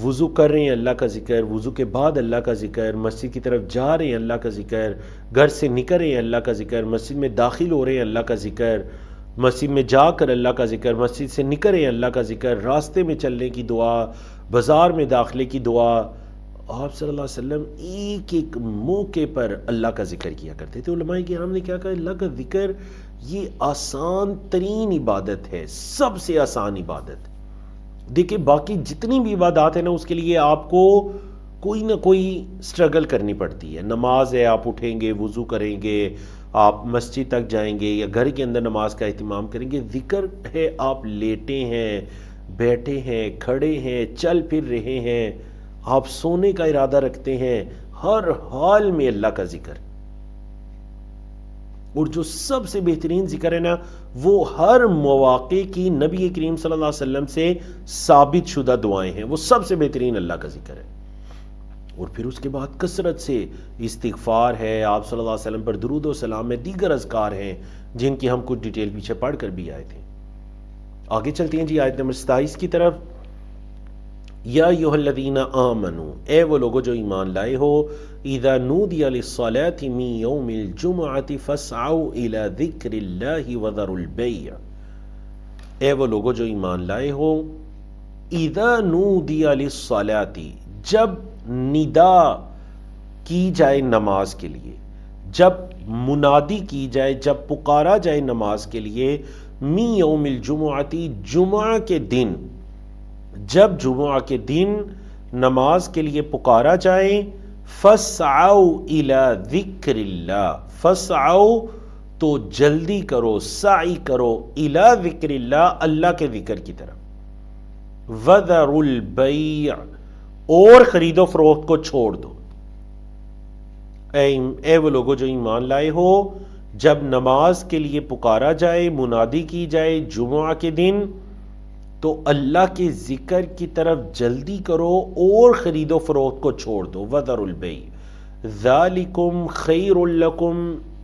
وضو کر رہے ہیں اللہ کا ذکر، وضو کے بعد اللہ کا ذکر، مسجد کی طرف جا رہے ہیں اللہ کا ذکر، گھر سے نکل رہے ہیں اللہ کا ذکر، مسجد میں داخل ہو رہے ہیں اللہ کا ذکر، مسجد میں جا کر اللہ کا ذکر، مسجد سے نکل رہے ہیں اللہ کا ذکر، راستے میں چلنے کی دعا، بازار میں داخلے کی دعا. آپ صلی اللہ علیہ وسلم ایک ایک موقع پر اللہ کا ذکر کیا کرتے تھے. علماء کرام نے کیا کہا، اللہ کا ذکر یہ آسان ترین عبادت ہے، سب سے آسان عبادت. دیکھیں باقی جتنی بھی عبادات ہیں نا اس کے لیے آپ کو کوئی نہ کوئی سٹرگل کرنی پڑتی ہے. نماز ہے، آپ اٹھیں گے، وضو کریں گے، آپ مسجد تک جائیں گے یا گھر کے اندر نماز کا اہتمام کریں گے. ذکر ہے آپ لیٹے ہیں، بیٹھے ہیں، کھڑے ہیں، چل پھر رہے ہیں، آپ سونے کا ارادہ رکھتے ہیں، ہر حال میں اللہ کا ذکر. اور جو سب سے بہترین ذکر ہے نا وہ ہر مواقع کی نبی کریم صلی اللہ علیہ وسلم سے ثابت شدہ دعائیں ہیں، وہ سب سے بہترین اللہ کا ذکر ہے. اور پھر اس کے بعد کثرت سے استغفار ہے، آپ صلی اللہ علیہ وسلم پر درود و سلام ہے، دیگر اذکار ہیں جن کی ہم کچھ ڈیٹیل پیچھے پڑھ کر بھی آئے تھے. آگے چلتے ہیں جی آیت نمبر 27 کی طرف. یا ایھا الذین آمنوا، اے وہ لوگو جو ایمان لائے ہو، اذا نودی للصلاۃ من یوم الجمعۃ فاسعوا الی ذکر اللہ وذروا البیع. اے وہ لوگو جو ایمان لائے ہو، اذا نودی للصلاۃ، جب ندا کی جائے نماز کے لیے، جب منادی کی جائے، جب پکارا جائے نماز کے لیے، من یوم الجمعۃ، جمعہ کے دن، جب جمعہ کے دن نماز کے لیے پکارا جائے، فَاسْعَوْا إِلَى ذِكْرِ اللَّهِ، فَاسْعَوْا تو جلدی کرو، سعی کرو، إِلَى ذِكْرِ اللَّهِ اللہ کے ذکر کی طرف، وَذَرُوا الْبَيْعَ اور خرید و فروخت کو چھوڑ دو. اے وہ لوگوں جو ایمان لائے ہو، جب نماز کے لیے پکارا جائے، منادی کی جائے جمعہ کے دن، تو اللہ کے ذکر کی طرف جلدی کرو اور خرید و فروخت کو چھوڑ دو. وَذَرُوا الْبَيْعَ ذَلِكُمْ خَيْرٌ لَكُمْ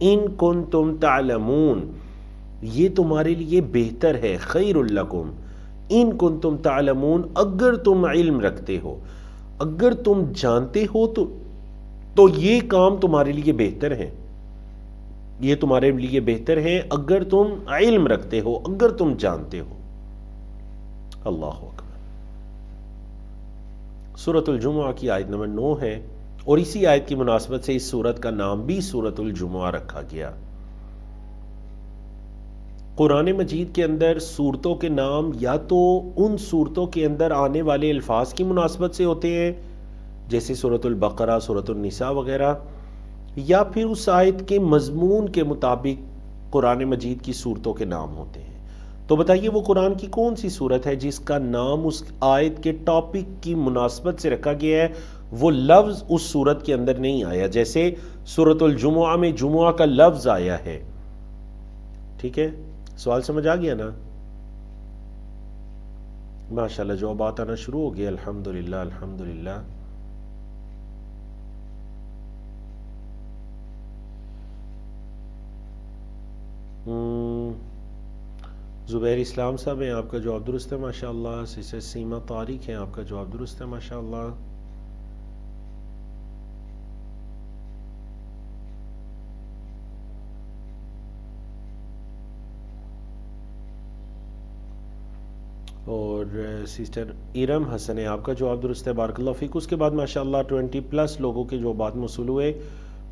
إِن كُنتُمْ تَعْلَمُونَ، یہ تمہارے لیے بہتر ہے، خیر لکم ان کنتم تعلمون، اگر تم علم رکھتے ہو، اگر تم جانتے ہو تو یہ کام تمہارے لیے بہتر ہے، یہ تمہارے لیے بہتر ہے اگر تم علم رکھتے ہو، اگر تم جانتے ہو. اللہ اکبر. سورۃ الجمعہ کی آیت نمبر 9 ہے، اور اسی آیت کی مناسبت سے اس سورت کا نام بھی سورۃ الجمعہ رکھا گیا. قرآن مجید کے اندر صورتوں کے نام یا تو ان صورتوں کے اندر آنے والے الفاظ کی مناسبت سے ہوتے ہیں، جیسے سورۃ البقرہ، سورۃ النساء وغیرہ، یا پھر اس آیت کے مضمون کے مطابق قرآن مجید کی صورتوں کے نام ہوتے ہیں. تو بتائیے وہ قرآن کی کون سی صورت ہے جس کا نام اس آیت کے ٹاپک کی مناسبت سے رکھا گیا ہے، وہ لفظ اس صورت کے اندر نہیں آیا، جیسے سورۃ الجمعہ میں جمعہ کا لفظ آیا ہے. ٹھیک ہے، سوال سمجھ آ گیا نا؟ ماشاءاللہ جوابات آنا شروع ہو گئے، الحمدللہ الحمدللہ. زبیر اسلام صاحب ہیں، آپ کا جواب درست ہے ماشاءاللہ. سسٹر سیما طارق ہیں، آپ کا جواب درست ہے ماشاءاللہ. اور سسٹر ارم حسن ہے، آپ کا جواب درست ہے، بارک اللہ فیک. اس کے بعد ماشاءاللہ 20+ لوگوں کے جوابات موصول ہوئے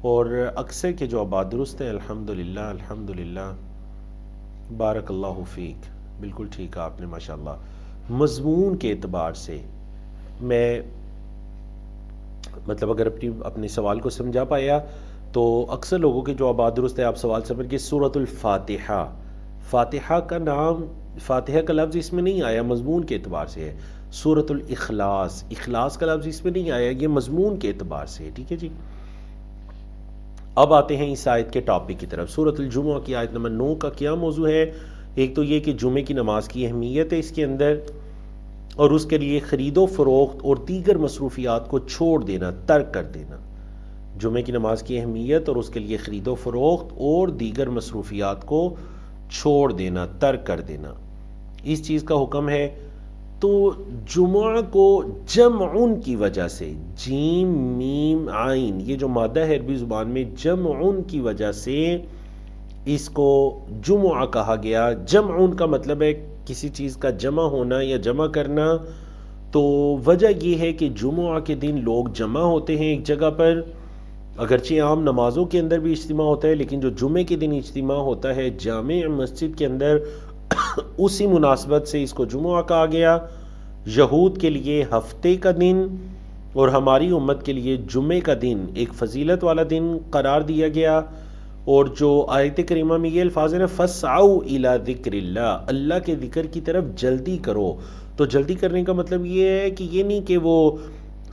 اور اکثر کے جوابات درست ہیں، الحمدللہ الحمدللہ، بارک اللہ فیک. بالکل ٹھیک ہے آپ نے ماشاءاللہ. مضمون کے اعتبار سے میں مطلب اگر اپنے سوال کو سمجھا پایا تو اکثر لوگوں کے جوابات درست ہیں. آپ سوال سمجھ کے سورۃ الفاتحہ، فاتحہ کا نام، فاتحہ کا لفظ اس میں نہیں آیا، مضمون کے اعتبار سے ہے. سورۃ الاخلاص، اخلاص کا لفظ اس میں نہیں آیا، یہ مضمون کے اعتبار سے ہے. ٹھیک ہے جی. اب آتے ہیں اس آیت کے ٹاپک کی طرف. سورۃ الجمعہ کی آیت نمبر 9 کا کیا موضوع ہے؟ ایک تو یہ کہ جمعے کی نماز کی اہمیت ہے اس کے اندر، اور اس کے لیے خرید و فروخت اور دیگر مصروفیات کو چھوڑ دینا، ترک کر دینا۔ جمعے کی نماز کی اہمیت اور اس کے لیے خرید و فروخت اور دیگر مصروفیات کو چھوڑ دینا، ترک کر دینا، اس چیز کا حکم ہے۔ تو جمعہ کو جمعن کی وجہ سے، جیم میم عین، یہ جو مادہ ہے عربی زبان میں جمعن کی وجہ سے اس کو جمعہ کہا گیا۔ جمعن کا مطلب ہے کسی چیز کا جمع ہونا یا جمع کرنا۔ تو وجہ یہ ہے کہ جمعہ کے دن لوگ جمع ہوتے ہیں ایک جگہ پر، اگرچہ عام نمازوں کے اندر بھی اجتماع ہوتا ہے، لیکن جو جمعے کے دن اجتماع ہوتا ہے جامع مسجد کے اندر، اسی مناسبت سے اس کو جمعہ کہا گیا۔ یہود کے لیے ہفتے کا دن اور ہماری امت کے لیے جمعے کا دن ایک فضیلت والا دن قرار دیا گیا۔ اور جو آیت کریمہ میں یہ الفاظ ہیں نا، فَاسْعَوْا إِلَىٰ ذِكْرِ اللَّهِ، اللہ کے ذکر کی طرف جلدی کرو۔ تو جلدی کرنے کا مطلب یہ ہے کہ یہ نہیں کہ وہ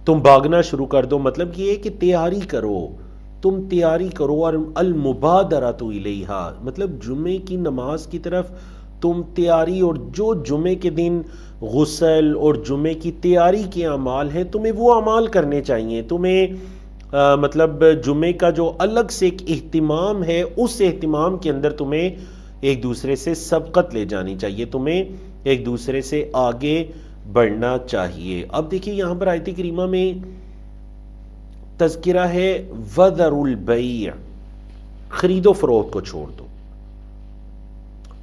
تم بھاگنا شروع کر دو، مطلب یہ ہے کہ تیاری کرو، تم تیاری کرو۔ اور المبادرۃ الیہا، مطلب جمعے کی نماز کی طرف تم تیاری، اور جو جمعے کے دن غسل اور جمعے کی تیاری کے اعمال ہیں تمہیں وہ اعمال کرنے چاہیے۔ تمہیں مطلب جمعے کا جو الگ سے ایک اہتمام ہے، اس اہتمام کے اندر تمہیں ایک دوسرے سے سبقت لے جانی چاہیے، تمہیں ایک دوسرے سے آگے بڑھنا چاہیے۔ اب دیکھیے یہاں پر آیت کریمہ میں تذکرہ ہے وَذَرُوا الْبَيْعَ، خرید و فروخت کو چھوڑ دو۔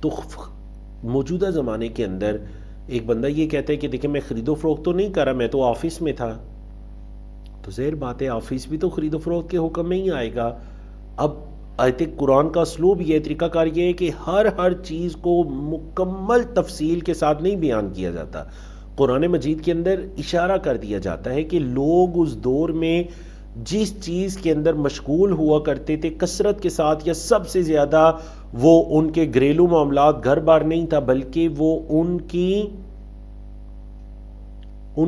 تو موجودہ زمانے کے اندر ایک بندہ یہ کہتا ہے کہ دیکھیں میں خرید و فروخت تو نہیں کر رہا، میں تو آفس میں تھا، تو ظاہر بات ہے آفس بھی تو خرید و فروخت کے حکم میں ہی آئے گا۔ اب آیت قرآن کا اسلوب یہ طریقہ کار یہ ہے کہ ہر چیز کو مکمل تفصیل کے ساتھ نہیں بیان کیا جاتا۔ قرآن مجید کے اندر اشارہ کر دیا جاتا ہے کہ لوگ اس دور میں جس چیز کے اندر مشغول ہوا کرتے تھے کثرت کے ساتھ، یا سب سے زیادہ وہ ان کے گھریلو معاملات، گھر بار نہیں تھا، بلکہ وہ ان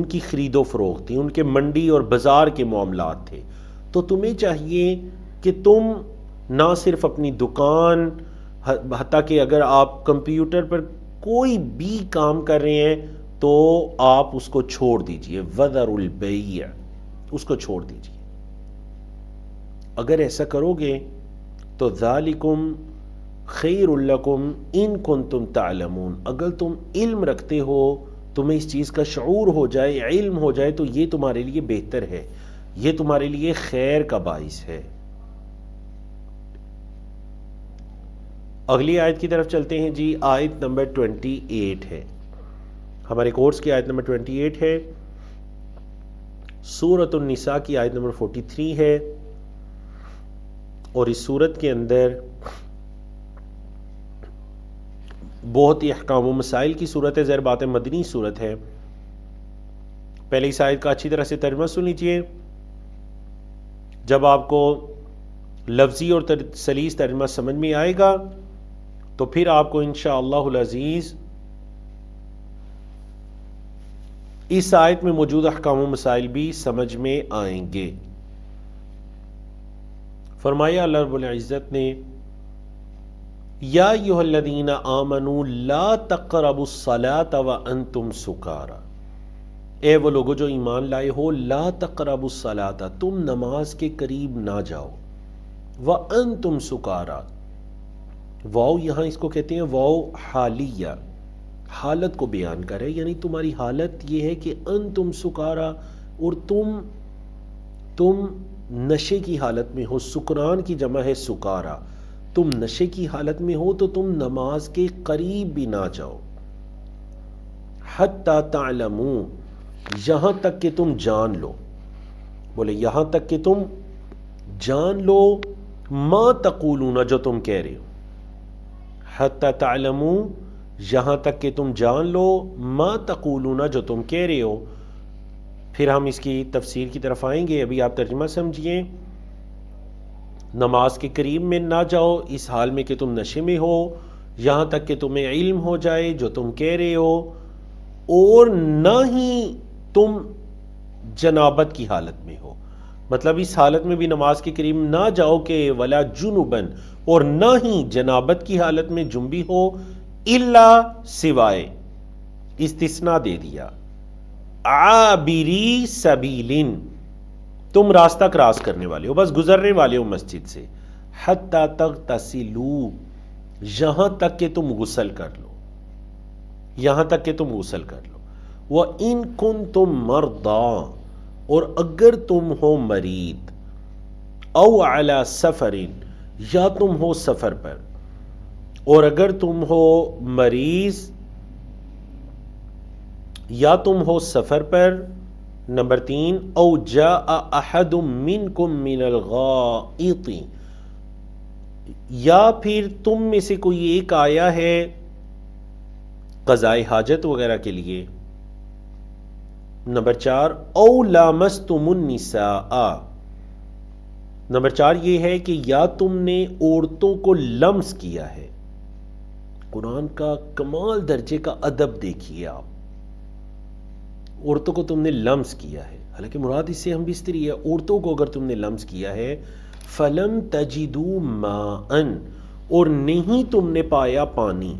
کی خرید و فروخت تھی، ان کے منڈی اور بازار کے معاملات تھے۔ تو تمہیں چاہیے کہ تم نہ صرف اپنی دکان، حتیٰ کہ اگر آپ کمپیوٹر پر کوئی بھی کام کر رہے ہیں تو آپ اس کو چھوڑ دیجئے، وَذَرُوا الْبَيْعَ، اس کو چھوڑ دیجئے۔ اگر ایسا کرو گے تو ذَلِكُمْ خَيْرٌ لَكُمْ إِن كُنتُمْ تَعْلَمُونَ، اگر تم علم رکھتے ہو، تمہیں اس چیز کا شعور ہو جائے، علم ہو جائے، تو یہ تمہارے لیے بہتر ہے، یہ تمہارے لیے خیر کا باعث ہے۔ اگلی آیت کی طرف چلتے ہیں جی، آیت نمبر 28 ہے، ہمارے کورس کی آیت نمبر 28 ہے، سورۃ النساء کی آیت نمبر 43 ہے، اور اس سورت کے اندر بہت ہی احکام و مسائل کی صورت ہے، ظاہر بات ہے مدنی صورت ہے۔ پہلے اس آیت کا اچھی طرح سے ترجمہ سن لیجئے، جب آپ کو لفظی اور سلیس ترجمہ سمجھ میں آئے گا تو پھر آپ کو انشاءاللہ العزیز اس آیت میں موجود احکام و مسائل بھی سمجھ میں آئیں گے۔ فرمایا اللہ رب العزت نے، یا ایھا الذین آمنوا لا تقربوا الصلاۃ وانتم سکارى، اے وہ لوگو جو ایمان لائے ہو، لا تقربوا الصلاۃ، تم نماز کے قریب نہ جاؤ، وانتم سکارى، واو یہاں اس کو کہتے ہیں واو حالیہ، حالت کو بیان کر ہے، یعنی تمہاری حالت یہ ہے کہ انتم سکارى، اور تم نشے کی حالت میں ہو، سکران کی جمع ہے سکارى، تم نشے کی حالت میں ہو تو تم نماز کے قریب بھی نہ جاؤ، حتی تعلموا، یہاں تک کہ تم جان لو، بولے یہاں تک کہ تم جان لو، ما تقولون، جو تم کہہ رہے ہو، حتی تعلموا، یہاں تک کہ تم جان لو، ما تقولون، جو تم کہہ رہے ہو۔ پھر ہم اس کی تفسیر کی طرف آئیں گے، ابھی آپ ترجمہ سمجھیے۔ نماز کے قریب میں نہ جاؤ اس حال میں کہ تم نشے میں ہو، یہاں تک کہ تمہیں علم ہو جائے جو تم کہہ رہے ہو، اور نہ ہی تم جنابت کی حالت میں ہو، مطلب اس حالت میں بھی نماز کے قریب نہ جاؤ کہ ولا جنبن، اور نہ ہی جنابت کی حالت میں جنبی ہو، الا سوائے، استثناء دے دیا، عابری سبیلن، تم راستہ کراس کرنے والے ہو، بس گزرنے والے ہو مسجد سے، حتی تغتسلوا، یہاں تک کہ تم غسل کر لو، یہاں تک کہ تم غسل کر لو، وَإِن كُنتُم مَرْضَىٰ، اور اگر تم ہو مریض، او علی سفر، یا تم ہو سفر پر، اور اگر تم ہو مریض یا تم ہو سفر پر، نمبر 3، او جاء احد منکم من الغائط، یا پھر تم میں سے کوئی ایک آیا ہے قضاء حاجت وغیرہ کے لیے، نمبر 4، او لامستم النساء، نمبر 4 یہ ہے کہ یا تم نے عورتوں کو لمس کیا ہے۔ قرآن کا کمال درجے کا ادب دیکھیے آپ، عورتوں کو تم نے لمس کیا ہے، حالانکہ مراد اس سے ہم بستری ہے، عورتوں کو اگر تم نے لمس کیا ہے، فَلَمْ تَجِدُوا مَاءً، اور نہیں تم نے پایا پانی،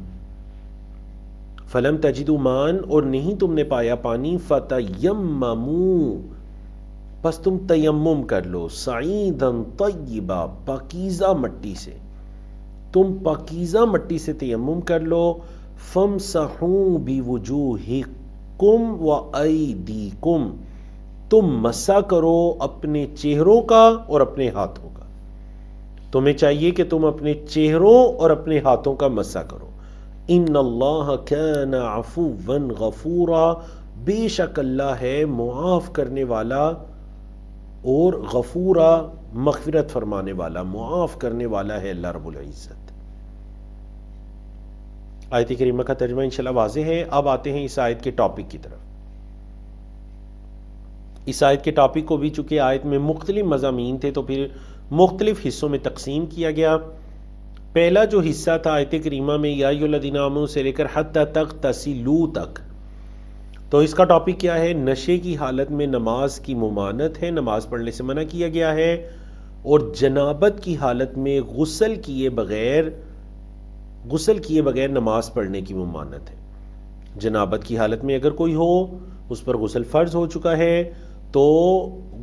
فَلَمْ تَجِدُوا مَاءً، اور نہیں تم نے پایا پانی، فَتَيَمَّمُوا، بس تم تیمم کر لو، صعیداً طیبا، پاکیزہ مٹی سے، تم پاکیزہ مٹی سے تیمم کر لو، فَامْسَحُوا بِوُجُوهِكُمْ وَأَيْدِيكُمْ، تم مسح کرو اپنے چہروں کا اور اپنے ہاتھوں کا، تمہیں چاہیے کہ تم اپنے چہروں اور اپنے ہاتھوں کا مسح کرو، ان اللہ کان عفوا غفورا، بے شک اللہ ہے معاف کرنے والا اور غفورا، مغفرت فرمانے والا، معاف کرنے والا ہے اللہ رب العزت۔ آیت کریمہ کا ترجمہ انشاءاللہ واضح ہے۔ اب آتے ہیں اس آیت کے ٹاپک کی طرف۔ اس آیت کے ٹاپک کو بھی چونکہ آیت میں مختلف مضامین تھے تو پھر مختلف حصوں میں تقسیم کیا گیا۔ پہلا جو حصہ تھا آیت کریمہ میں یا ایھا الذین آمنوا سے لے کر حتی تغتسلوا تک، تو اس کا ٹاپک کیا ہے؟ نشے کی حالت میں نماز کی ممانعت ہے، نماز پڑھنے سے منع کیا گیا ہے، اور جنابت کی حالت میں غسل کیے بغیر نماز پڑھنے کی ممانعت ہے۔ جنابت کی حالت میں اگر کوئی ہو، اس پر غسل فرض ہو چکا ہے، تو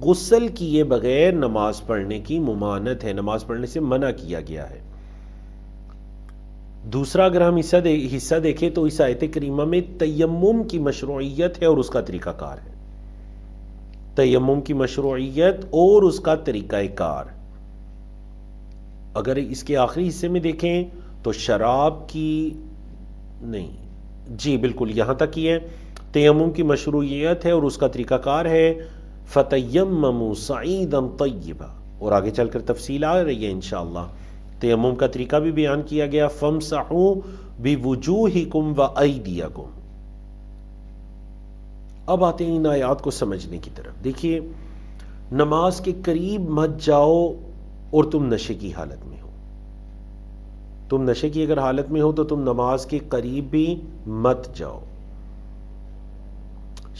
غسل کیے بغیر نماز پڑھنے کی ممانعت ہے، نماز پڑھنے سے منع کیا گیا ہے۔ دوسرا اگر ہم حصہ دیکھیں تو اس آیت کریمہ میں تیمم کی مشروعیت ہے اور اس کا طریقہ کار ہے، تیمم کی مشروعیت اور اس کا طریقہ کار۔ اگر اس کے آخری حصے میں دیکھیں تو شراب کی نہیں، جی بالکل یہاں تک ہی ہے، تیمم کی مشروعیت ہے اور اس کا طریقہ کار ہے، فَتَيَمَّمُوا صَعِيدًا طَيِّبًا، اور آگے چل کر تفصیل آ رہی ہے انشاءاللہ۔ تیمم کا طریقہ بھی بیان کیا گیا، فَامْسَحُوا بِوُجُوهِكُمْ وَأَيْدِيَكُمْ۔ اب آتے ہیں ان آیات کو سمجھنے کی طرف۔ دیکھیے، نماز کے قریب مت جاؤ اور تم نشے کی حالت میں ہو، تم نشے کی اگر حالت میں ہو تو تم نماز کے قریب بھی مت جاؤ۔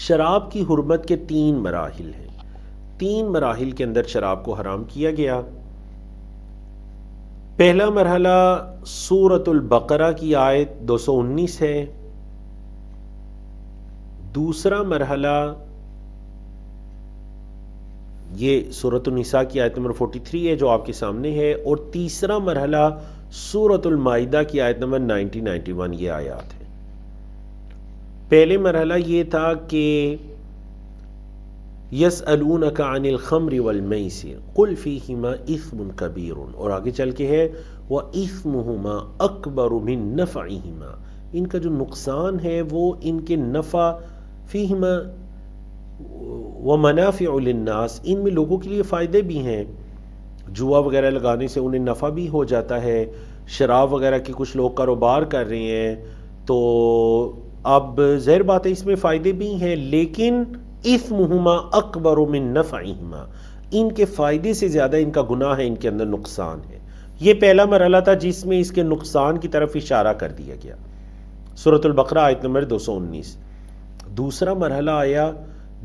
شراب کی حرمت کے 3 مراحل ہیں، 3 مراحل کے اندر شراب کو حرام کیا گیا۔ پہلا مرحلہ سورۃ البقرہ کی آیت 219 ہے، دوسرا مرحلہ یہ سورۃ النساء کی آیت نمبر 43 ہے جو آپ کے سامنے ہے، اور تیسرا مرحلہ سورۃ المائدہ کی آیت نمبر 91 یہ آیات ہے۔ پہلے مرحلہ یہ تھا کہ یسألونک عن الخمر والمیسر قل فیہما اثم کبیر، اور آگے چل کے ہے وَإِثْمُهُمَا أَكْبَرُ مِن نَفْعِهِمَا، ان کا جو نقصان ہے وہ ان کے نفع، فیہما وَمَنَافِعُ لِلنَّاسِ، ان میں لوگوں کے لیے فائدے بھی ہیں، جوا وغیرہ لگانے سے انہیں نفع بھی ہو جاتا ہے، شراب وغیرہ کے کچھ لوگ کاروبار کر رہے ہیں تو اب ظاہر بات ہے اس میں فائدے بھی ہیں، لیکن اثمہما اکبر من نفعہما، ان کے فائدے سے زیادہ ان کا گناہ ہے، ان کے اندر نقصان ہے۔ یہ پہلا مرحلہ تھا جس میں اس کے نقصان کی طرف اشارہ کر دیا گیا، سورۃ البقرہ آیت نمبر 219۔ دوسرا مرحلہ آیا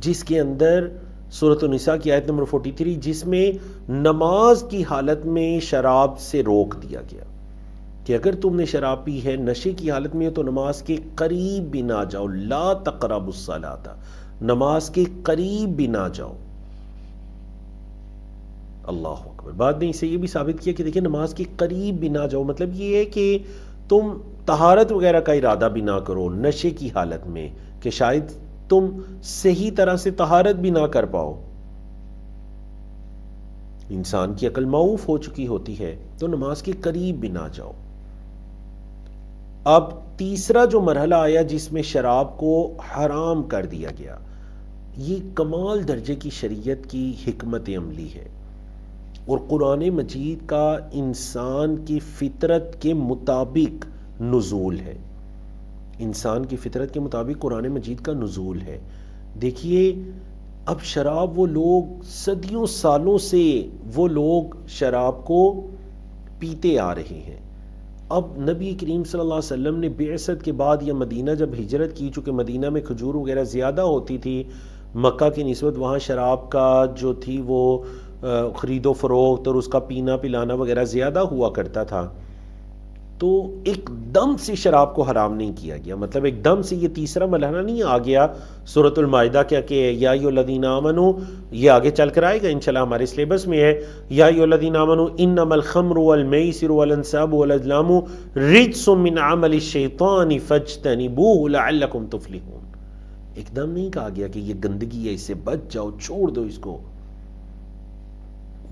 جس کے اندر سورۃ النساء کی آیت نمبر 43، جس میں نماز کی حالت میں شراب سے روک دیا گیا کہ اگر تم نے شراب پی ہے، نشے کی حالت میں تو نماز کے قریب بھی نہ جاؤ، لا تقربوا الصلاۃ، نماز کے قریب بھی نہ جاؤ۔ اللہ اکبر۔ بعد نے اسے یہ بھی ثابت کیا کہ دیکھیں نماز کے قریب بھی نہ جاؤ، مطلب یہ ہے کہ تم طہارت وغیرہ کا ارادہ بھی نہ کرو نشے کی حالت میں، کہ شاید تم صحیح طرح سے طہارت بھی نہ کر پاؤ، انسان کی عقل معوف ہو چکی ہوتی ہے، تو نماز کے قریب بھی نہ جاؤ۔ اب تیسرا جو مرحلہ آیا جس میں شراب کو حرام کر دیا گیا، یہ کمال درجے کی شریعت کی حکمت عملی ہے، اور قرآن مجید کا انسان کی فطرت کے مطابق نزول ہے، انسان کی فطرت کے مطابق قرآن مجید کا نزول ہے۔ دیکھیے اب شراب، وہ لوگ صدیوں سالوں سے وہ لوگ شراب کو پیتے آ رہے ہیں، اب نبی کریم صلی اللہ علیہ وسلم نے بعثت کے بعد یا مدینہ جب ہجرت کی، چونکہ مدینہ میں کھجور وغیرہ زیادہ ہوتی تھی مکہ کی نسبت، وہاں شراب کا جو تھی وہ خرید و فروخت اور اس کا پینا پلانا وغیرہ زیادہ ہوا کرتا تھا، تو ایک دم سے شراب کو حرام نہیں کیا گیا، مطلب ایک دم سے یہ تیسرا مرحلہ نہیں آ گیا سورۃ المائدہ کیا کہ یا ایھا الذین آمنو، یہ آگے چل کر آئے گا انشاءاللہ ہمارے سلیبس میں ہے، یا ایھا الذین آمنو انما الخمر والمیسر والانصاب والازلام رجس من عمل الشیطان فاجتنبوہ لعلکم تفلحون۔ ایک دم نہیں کہا گیا کہ یہ گندگی ہے، اس سے بچ جاؤ، چھوڑ دو اس کو،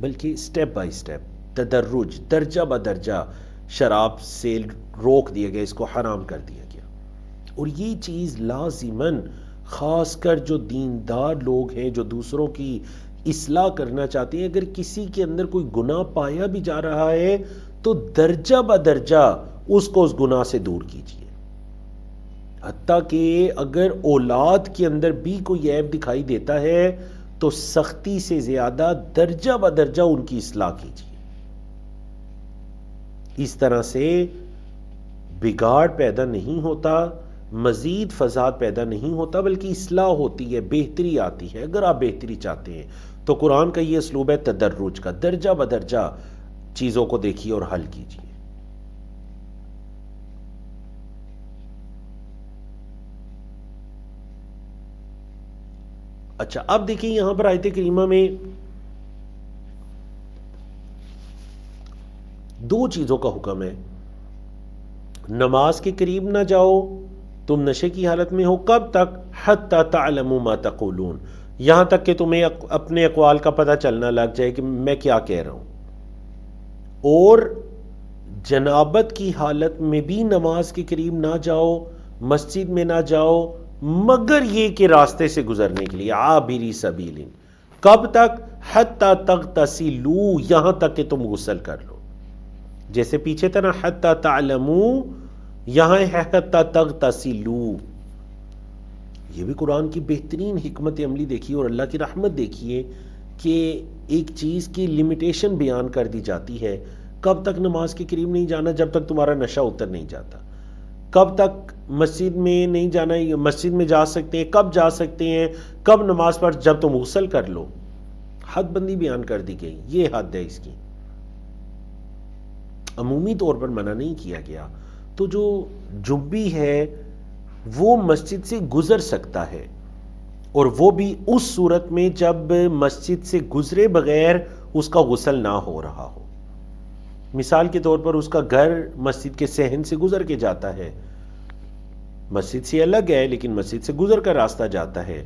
بلکہ سٹیپ بائی سٹیپ، تدرج، درجہ بدرجہ شراب سے روک دیا گیا، اس کو حرام کر دیا گیا۔ اور یہ چیز لازماً خاص کر جو دیندار لوگ ہیں، جو دوسروں کی اصلاح کرنا چاہتے ہیں، اگر کسی کے اندر کوئی گناہ پایا بھی جا رہا ہے تو درجہ بدرجہ اس کو اس گناہ سے دور کیجیے، حتیٰ کہ اگر اولاد کے اندر بھی کوئی عیب دکھائی دیتا ہے تو سختی سے زیادہ درجہ بدرجہ ان کی اصلاح کیجیے۔ اس طرح سے بگاڑ پیدا نہیں ہوتا، مزید فساد پیدا نہیں ہوتا، بلکہ اصلاح ہوتی ہے، بہتری آتی ہے۔ اگر آپ بہتری چاہتے ہیں تو قرآن کا یہ اسلوب ہے تدرج کا، درجہ بدرجہ چیزوں کو دیکھیے اور حل کیجیے۔ اچھا اب دیکھیں یہاں پر آیت کریمہ میں دو چیزوں کا حکم ہے، نماز کے قریب نہ جاؤ، تم نشے کی حالت میں ہو، کب تک؟ حتی تعلموا ما تقولون، یہاں تک کہ تمہیں اپنے اقوال کا پتہ چلنا لگ جائے کہ میں کیا کہہ رہا ہوں۔ اور جنابت کی حالت میں بھی نماز کے قریب نہ جاؤ، مسجد میں نہ جاؤ، مگر یہ کہ راستے سے گزرنے کے لیے، عابری سبیل، کب تک؟ حتی تغتسلوا، یہاں تک کہ تم غسل کر لو، جیسے پیچھے تھا نا حتی تعلموا، یہاں ہے حتی تغتسلوا۔ یہ بھی قرآن کی بہترین حکمت عملی دیکھیے اور اللہ کی رحمت دیکھیے کہ ایک چیز کی لمیٹیشن بیان کر دی جاتی ہے، کب تک نماز کے قریب نہیں جانا؟ جب تک تمہارا نشہ اتر نہیں جاتا۔ کب تک مسجد میں نہیں جانا؟ مسجد میں جا سکتے ہیں، کب جا سکتے ہیں؟ کب نماز پڑھ؟ جب تم غسل کر لو۔ حد بندی بیان کر دی گئی، یہ حد ہے اس کی، عمومی طور پر منع نہیں کیا گیا۔ تو جو جنبی ہے وہ مسجد سے گزر سکتا ہے، اور وہ بھی اس صورت میں جب مسجد سے گزرے بغیر اس کا غسل نہ ہو رہا ہو۔ مثال کے طور پر اس کا گھر مسجد کے صحن سے گزر کے جاتا ہے، مسجد سے الگ ہے لیکن مسجد سے گزر کر راستہ جاتا ہے،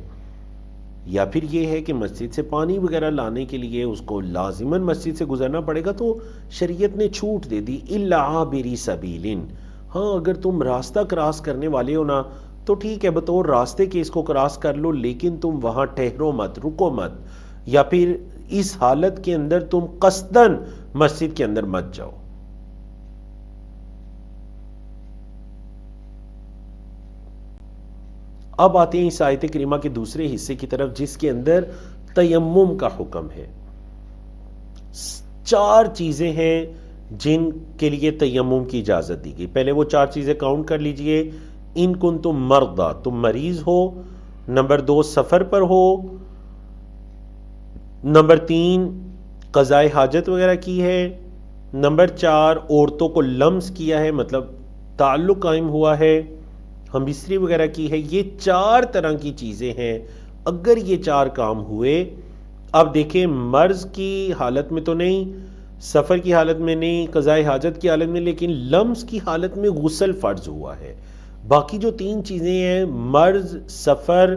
یا پھر یہ ہے کہ مسجد سے پانی وغیرہ لانے کے لیے اس کو لازماً مسجد سے گزرنا پڑے گا، تو شریعت نے چھوٹ دے دی، الا عابری سبیل۔ ہاں اگر تم راستہ کراس کرنے والے ہو نا تو ٹھیک ہے، بطور راستے کے اس کو کراس کر لو، لیکن تم وہاں ٹھہرو مت، رکو مت، یا پھر اس حالت کے اندر تم قصداً مسجد کے اندر مت جاؤ۔ اب آتے ہیں اس آیت کریمہ کے دوسرے حصے کی طرف جس کے اندر تیمم کا حکم ہے۔ 4 چیزیں ہیں جن کے لیے تیمم کی اجازت دی گئی۔ پہلے وہ 4 چیزیں کاؤنٹ کر لیجئے۔ ان کنتم مرضی، تم مریض ہو۔ نمبر 2 سفر پر ہو۔ نمبر 3 قضاء حاجت وغیرہ کی ہے۔ نمبر 4 عورتوں کو لمس کیا ہے، مطلب تعلق قائم ہوا ہے، ہم بستری وغیرہ کی ہے۔ یہ 4 طرح کی چیزیں ہیں اگر یہ 4 کام ہوئے، اب دیکھیں مرض کی حالت میں تو نہیں، سفر کی حالت میں نہیں، قضاء حاجت کی حالت میں، لیکن لمس کی حالت میں غسل فرض ہوا ہے۔ باقی جو 3 چیزیں ہیں، مرض، سفر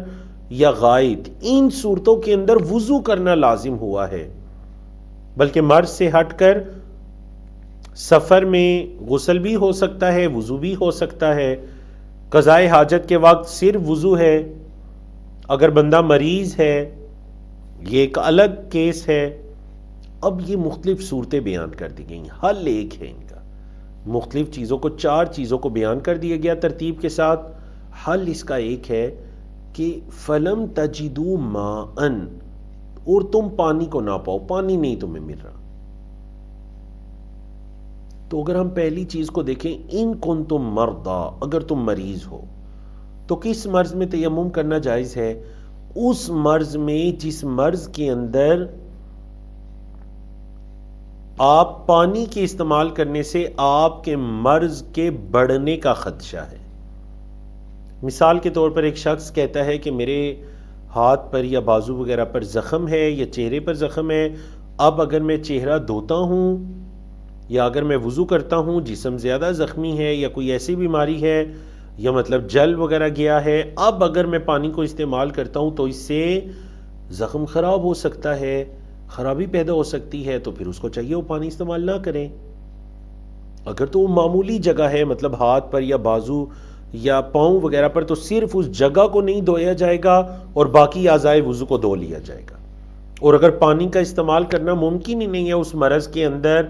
یا غائط، ان صورتوں کے اندر وضو کرنا لازم ہوا ہے، بلکہ مرض سے ہٹ کر سفر میں غسل بھی ہو سکتا ہے، وضو بھی ہو سکتا ہے۔ قضاء حاجت کے وقت صرف وضو ہے، اگر بندہ مریض ہے یہ ایک الگ کیس ہے۔ اب یہ مختلف صورتیں بیان کر دی گئیں، حل ایک ہے ان کا، مختلف چیزوں کو 4 چیزوں کو بیان کر دیا گیا ترتیب کے ساتھ۔ حل اس کا ایک ہے کہ فلم تجدو ماء، اور تم پانی کو نہ پاؤ، پانی نہیں تمہیں مل رہا۔ تو اگر ہم پہلی چیز کو دیکھیں، ان کنتم مرضی، اگر تم مریض ہو تو کس مرض میں تیمم کرنا جائز ہے؟ اس مرض میں جس مرض کے اندر آپ پانی کے استعمال کرنے سے آپ کے مرض کے بڑھنے کا خدشہ ہے۔ مثال کے طور پر ایک شخص کہتا ہے کہ میرے ہاتھ پر یا بازو وغیرہ پر زخم ہے یا چہرے پر زخم ہے، اب اگر میں چہرہ دھوتا ہوں یا اگر میں وضو کرتا ہوں، جسم زیادہ زخمی ہے یا کوئی ایسی بیماری ہے یا مطلب جل وغیرہ گیا ہے، اب اگر میں پانی کو استعمال کرتا ہوں تو اس سے زخم خراب ہو سکتا ہے، خرابی پیدا ہو سکتی ہے، تو پھر اس کو چاہیے وہ پانی استعمال نہ کریں۔ اگر تو وہ معمولی جگہ ہے، مطلب ہاتھ پر یا بازو یا پاؤں وغیرہ پر، تو صرف اس جگہ کو نہیں دھویا جائے گا اور باقی اعضائے وضو کو دھو لیا جائے گا۔ اور اگر پانی کا استعمال کرنا ممکن ہی نہیں ہے اس مرض کے اندر،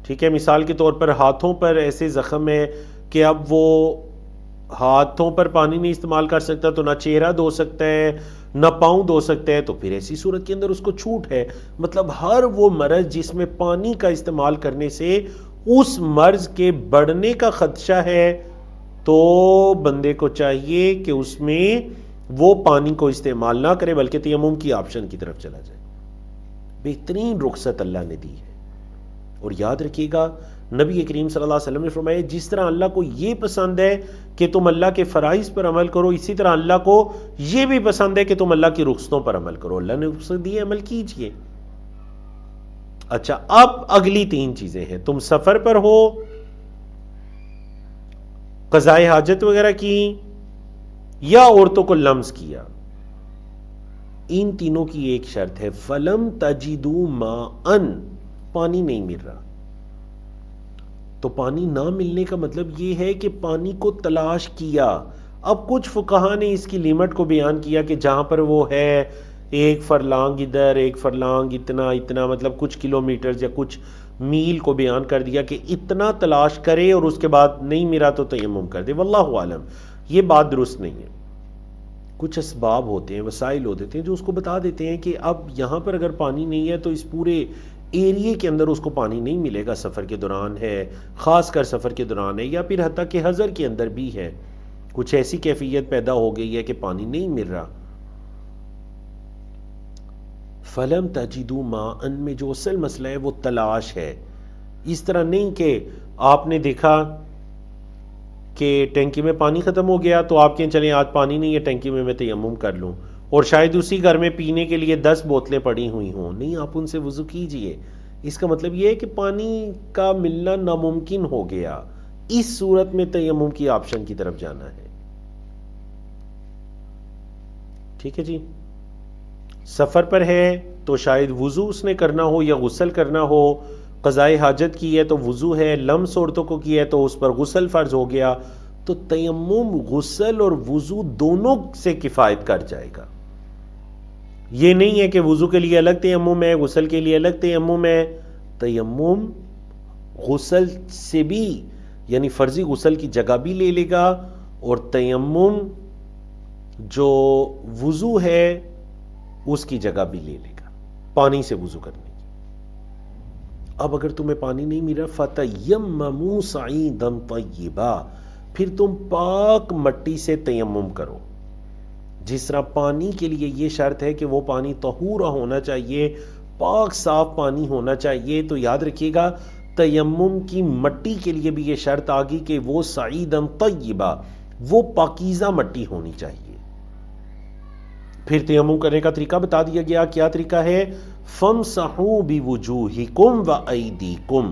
ٹھیک ہے، مثال کے طور پر ہاتھوں پر ایسے زخم ہے کہ اب وہ ہاتھوں پر پانی نہیں استعمال کر سکتا، تو نہ چہرہ دھو سکتا ہے نہ پاؤں دھو سکتا ہے، تو پھر ایسی صورت کے اندر اس کو چھوٹ ہے۔ مطلب ہر وہ مرض جس میں پانی کا استعمال کرنے سے اس مرض کے بڑھنے کا خدشہ ہے، تو بندے کو چاہیے کہ اس میں وہ پانی کو استعمال نہ کرے، بلکہ تیمم کی آپشن کی طرف چلا جائے۔ بہترین رخصت اللہ نے دی ہے۔ اور یاد رکھیے گا، نبی کریم صلی اللہ علیہ وسلم نے فرمایا، جس طرح اللہ کو یہ پسند ہے کہ تم اللہ کے فرائض پر عمل کرو، اسی طرح اللہ کو یہ بھی پسند ہے کہ تم اللہ کی رخصتوں پر عمل کرو۔ اللہ نے رخصت دی ہے، عمل کیجئے۔ اچھا، اب اگلی 3 چیزیں ہیں، تم سفر پر ہو، قضاء حاجت وغیرہ کی، یا عورتوں کو لمس کیا، ان تینوں کی ایک شرط ہے، فلم تجدو ماء، پانی نہیں مل رہا۔ تو پانی نہ ملنے کا مطلب یہ ہے کہ پانی کو تلاش کیا۔ اب کچھ فقہا نے اس کی لیمٹ کو بیان کیا کہ جہاں پر وہ ہے، 1 فرلانگ ادھر، 1 فرلانگ اتنا مطلب کچھ کلومیٹر یا کچھ میل کو بیان کر دیا کہ اتنا تلاش کرے اور اس کے بعد نہیں ملا تو تیمم کر دے۔ واللہ عالم، یہ بات درست نہیں ہے۔ کچھ اسباب ہوتے ہیں، وسائل ہوتے ہیں جو اس کو بتا دیتے ہیں کہ اب یہاں پر اگر پانی نہیں ہے تو اس پورے ایریے کے اندر اس کو پانی نہیں ملے گا، سفر کے دوران ہے، خاص کر سفر کے دوران ہے، یا پھر حتیٰ کہ حضر کے اندر بھی ہے، کچھ ایسی کیفیت پیدا ہو گئی ہے کہ پانی نہیں مل رہا۔ فلم تجدو ماء میں جو اصل مسئلہ ہے وہ تلاش ہے۔ اس طرح نہیں کہ آپ نے دیکھا کہ ٹینکی میں پانی ختم ہو گیا تو آپ کہیں چلیں آج پانی نہیں ہے ٹینکی میں تیمم کر لوں، اور شاید اسی گھر میں پینے کے لیے 10 بوتلیں پڑی ہوئی ہوں، نہیں، آپ ان سے وضو کیجئے۔ اس کا مطلب یہ ہے کہ پانی کا ملنا ناممکن ہو گیا، اس صورت میں تیمم کی آپشن کی طرف جانا ہے۔ ٹھیک ہے جی، سفر پر ہے تو شاید وضو اس نے کرنا ہو یا غسل کرنا ہو، قضاء حاجت کی ہے تو وضو ہے، لمس عورتوں کو کی ہے تو اس پر غسل فرض ہو گیا، تو تیمم غسل اور وضو دونوں سے کفایت کر جائے گا۔ یہ نہیں ہے کہ وضو کے لیے الگ تیمم ہے، غسل کے لیے الگ تیمم ہے۔ تیمم غسل سے بھی، یعنی فرضی غسل کی جگہ بھی لے لے گا، اور تیمم جو وضو ہے اس کی جگہ بھی لے لے گا، پانی سے وضو کرنے کی۔ اب اگر تمہیں پانی نہیں مل رہا، فَتَيَمَّمُوا صَعِيدًا طَيِّبًا، پھر تم پاک مٹی سے تیمم کرو۔ جس طرح پانی کے لیے یہ شرط ہے کہ وہ پانی طہورہ ہونا چاہیے، پاک صاف پانی ہونا چاہیے، تو یاد رکھیے گا تیمم کی مٹی کے لیے بھی یہ شرط آ گئی کہ وہ صعیداً طیبہ، وہ پاکیزہ مٹی ہونی چاہیے۔ پھر تیمم کرنے کا طریقہ بتا دیا گیا. کیا طریقہ ہے؟ فَامْسَحُوا بِوُجُوهِكُمْ وَأَيْدِيكُمْ،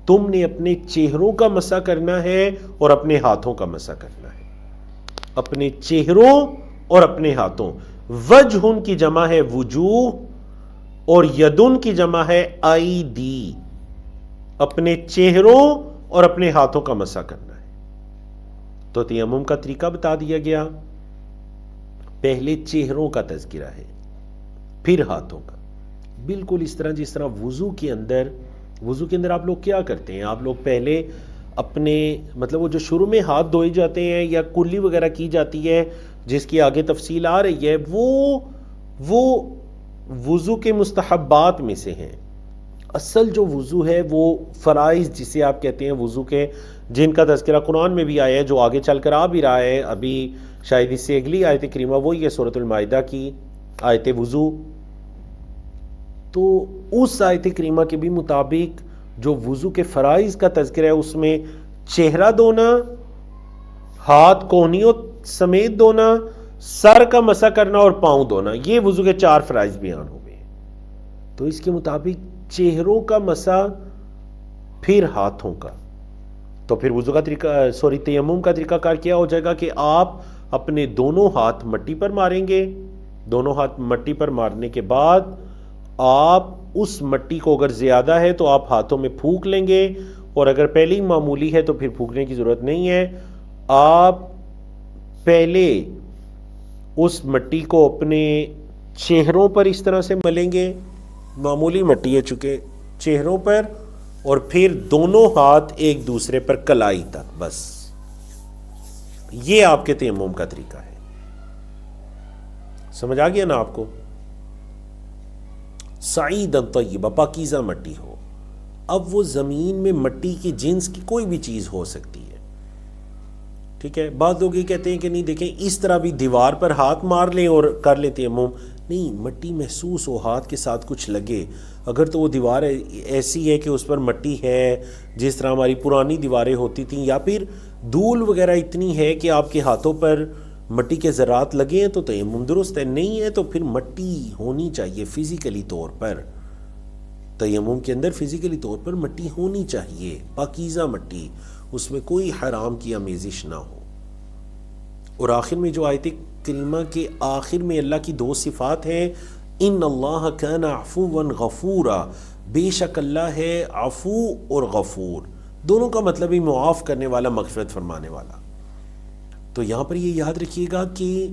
تم نے اپنے چہروں کا مسح کرنا ہے اور اپنے ہاتھوں کا مسح کرنا ہے. اپنے چہروں اور اپنے ہاتھوں. وجہن کی جمع ہے وجوہ اور یدن کی جمع ہے ایدی. اپنے چہروں اور اپنے ہاتھوں کا مسح کرنا ہے. تو تیمم کا طریقہ بتا دیا گیا. پہلے چہروں کا تذکرہ ہے، پھر ہاتھوں کا. بالکل اس طرح جس طرح وضو کے اندر آپ لوگ کیا کرتے ہیں؟ آپ لوگ پہلے اپنے مطلب وہ جو شروع میں ہاتھ دھوئے جاتے ہیں یا کلی وغیرہ کی جاتی ہے جس کی آگے تفصیل آ رہی ہے، وہ وضو کے مستحبات میں سے ہیں. اصل جو وضو ہے وہ فرائض جسے آپ کہتے ہیں وضو کے، جن کا تذکرہ قرآن میں بھی آیا ہے، جو آگے چل کر آ بھی رہا ہے. ابھی شاید اس سے اگلی آیت کریمہ وہی ہے سورۃ المائدہ کی آیت وضو. تو اس آیت کریمہ کے بھی مطابق جو وضو کے فرائض کا تذکرہ ہے اس میں چہرہ دھونا، ہاتھ کونیوں سمیت دھونا، سر کا مسح کرنا اور پاؤں دھونا، یہ وضو کے 4 فرائض بیان ہو گئے. تو اس کے مطابق چہروں کا مسح پھر ہاتھوں کا. تو پھر وضو کا طریقہ تیمم کا طریقہ کار کیا ہو جائے گا کہ آپ اپنے دونوں ہاتھ مٹی پر ماریں گے. دونوں ہاتھ مٹی پر مارنے کے بعد آپ اس مٹی کو اگر زیادہ ہے تو آپ ہاتھوں میں پھونک لیں گے، اور اگر پہلے ہی معمولی ہے تو پھر پھونکنے کی ضرورت نہیں ہے. آپ پہلے اس مٹی کو اپنے چہروں پر اس طرح سے ملیں گے، معمولی مٹی ہے چونکہ چہروں پر، اور پھر دونوں ہاتھ ایک دوسرے پر کلائی تک. بس یہ آپ کے تیمم کا طریقہ ہے. سمجھ آ گیا نا آپ کو؟ سعیداً طیبہ، پاکیزہ مٹی ہو. اب وہ زمین میں مٹی کی جنس کی کوئی بھی چیز ہو سکتی ہے، ٹھیک ہے. بعض لوگ یہ کہتے ہیں کہ نہیں دیکھیں اس طرح بھی دیوار پر ہاتھ مار لیں اور کر لیں تیمم. نہیں، مٹی محسوس ہو، ہاتھ کے ساتھ کچھ لگے. اگر تو وہ دیوار ایسی ہے کہ اس پر مٹی ہے جس طرح ہماری پرانی دیواریں ہوتی تھیں، یا پھر دھول وغیرہ اتنی ہے کہ آپ کے ہاتھوں پر مٹی کے ذرات لگے ہیں تو تیمم درست ہے. نہیں ہے تو پھر مٹی ہونی چاہیے فزیکلی طور پر. تیمم کے اندر فزیکلی طور پر مٹی ہونی چاہیے، پاکیزہ مٹی، اس میں کوئی حرام کی آمیزش نہ ہو. اور آخر میں جو آیت کریمہ کے آخر میں اللہ کی 2 صفات ہیں، ان اللہ کان عفوا غفورا، بے شک اللہ ہے عفو اور غفور، دونوں کا مطلب ہی معاف کرنے والا، مغفرت فرمانے والا. تو یہاں پر یہ یاد رکھیے گا کہ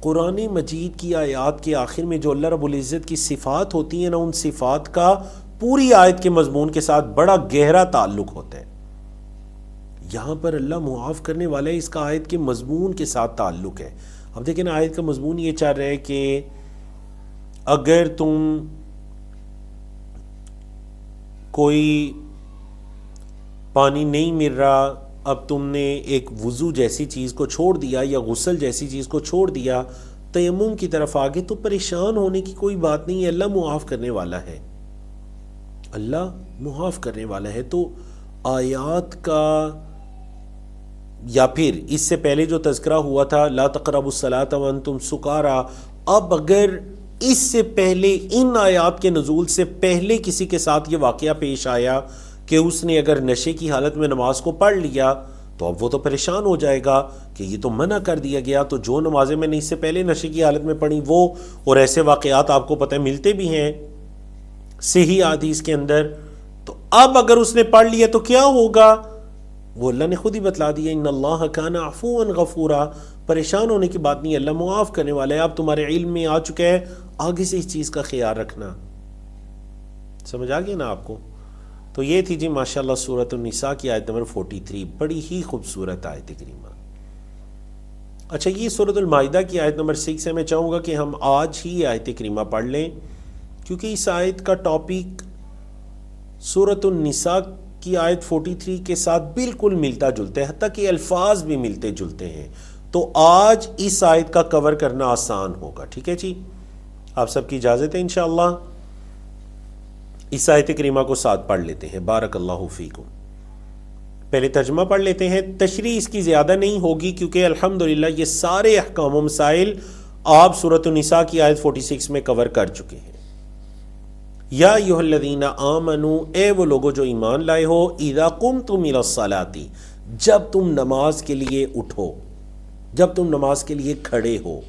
قرآن مجید کی آیات کے آخر میں جو اللہ رب العزت کی صفات ہوتی ہیں نا، ان صفات کا پوری آیت کے مضمون کے ساتھ بڑا گہرا تعلق ہوتا ہے. یہاں پر اللہ معاف کرنے والا ہے، اس کا آیت کے مضمون کے ساتھ تعلق ہے. اب دیکھیں نا، آیت کا مضمون یہ چاہ رہا ہے کہ اگر تم کوئی پانی نہیں مل رہا، اب تم نے ایک وضو جیسی چیز کو چھوڑ دیا یا غسل جیسی چیز کو چھوڑ دیا، تیمم کی طرف آگے، تو پریشان ہونے کی کوئی بات نہیں ہے. اللہ معاف کرنے والا ہے، اللہ معاف کرنے والا ہے. تو آیات کا یا پھر اس سے پہلے جو تذکرہ ہوا تھا لا تقربوا الصلاۃ وانتم سکارا، اب اگر اس سے پہلے ان آیات کے نزول سے پہلے کسی کے ساتھ یہ واقعہ پیش آیا کہ اس نے اگر نشے کی حالت میں نماز کو پڑھ لیا، تو اب وہ تو پریشان ہو جائے گا کہ یہ تو منع کر دیا گیا. تو جو نمازیں میں نے اس سے پہلے نشے کی حالت میں پڑھی وہ، اور ایسے واقعات آپ کو پتہ ملتے بھی ہیں صحیح حدیث کے اندر. تو اب اگر اس نے پڑھ لیا تو کیا ہوگا؟ وہ اللہ نے خود ہی بتلا دیا، ان اللہ کان عفوا غفورا. پریشان ہونے کی بات نہیں، اللہ معاف کرنے والا ہے. اب تمہارے علم میں آ چکا ہے، آگے سے اس چیز کا خیال رکھنا. سمجھ آ گیا نا آپ کو؟ تو یہ تھی جی ماشاءاللہ سورۃ النساء کی آیت نمبر 43، بڑی ہی خوبصورت آیت کریمہ. اچھا، یہ سورۃ المائدہ کی آیت نمبر 6 ہے. میں چاہوں گا کہ ہم آج ہی آیت کریمہ پڑھ لیں، کیونکہ اس آیت کا ٹاپک سورۃ النساء کی آیت 43 کے ساتھ بالکل ملتا جلتا ہے، حتیٰ کہ الفاظ بھی ملتے جلتے ہیں. تو آج اس آیت کا کور کرنا آسان ہوگا. ٹھیک ہے جی، آپ سب کی اجازت ہے انشاءاللہ. اس آیت کریمہ کو ساتھ پڑھ لیتے ہیں. بارک اللہ فیکم. پہلے ترجمہ پڑھ لیتے ہیں. تشریح اس کی زیادہ نہیں ہوگی کیونکہ الحمدللہ یہ سارے احکام و مسائل آپ سورۃ النساء کی آیت 46 میں کور کر چکے ہیں۔ یا ایھا الذین آمنوا، اے وہ لوگو جو ایمان لائے ہو، اذا قمتم الی الصلاۃ، جب تم نماز کے لیے اٹھو، جب تم نماز کے لیے کھڑے ہو،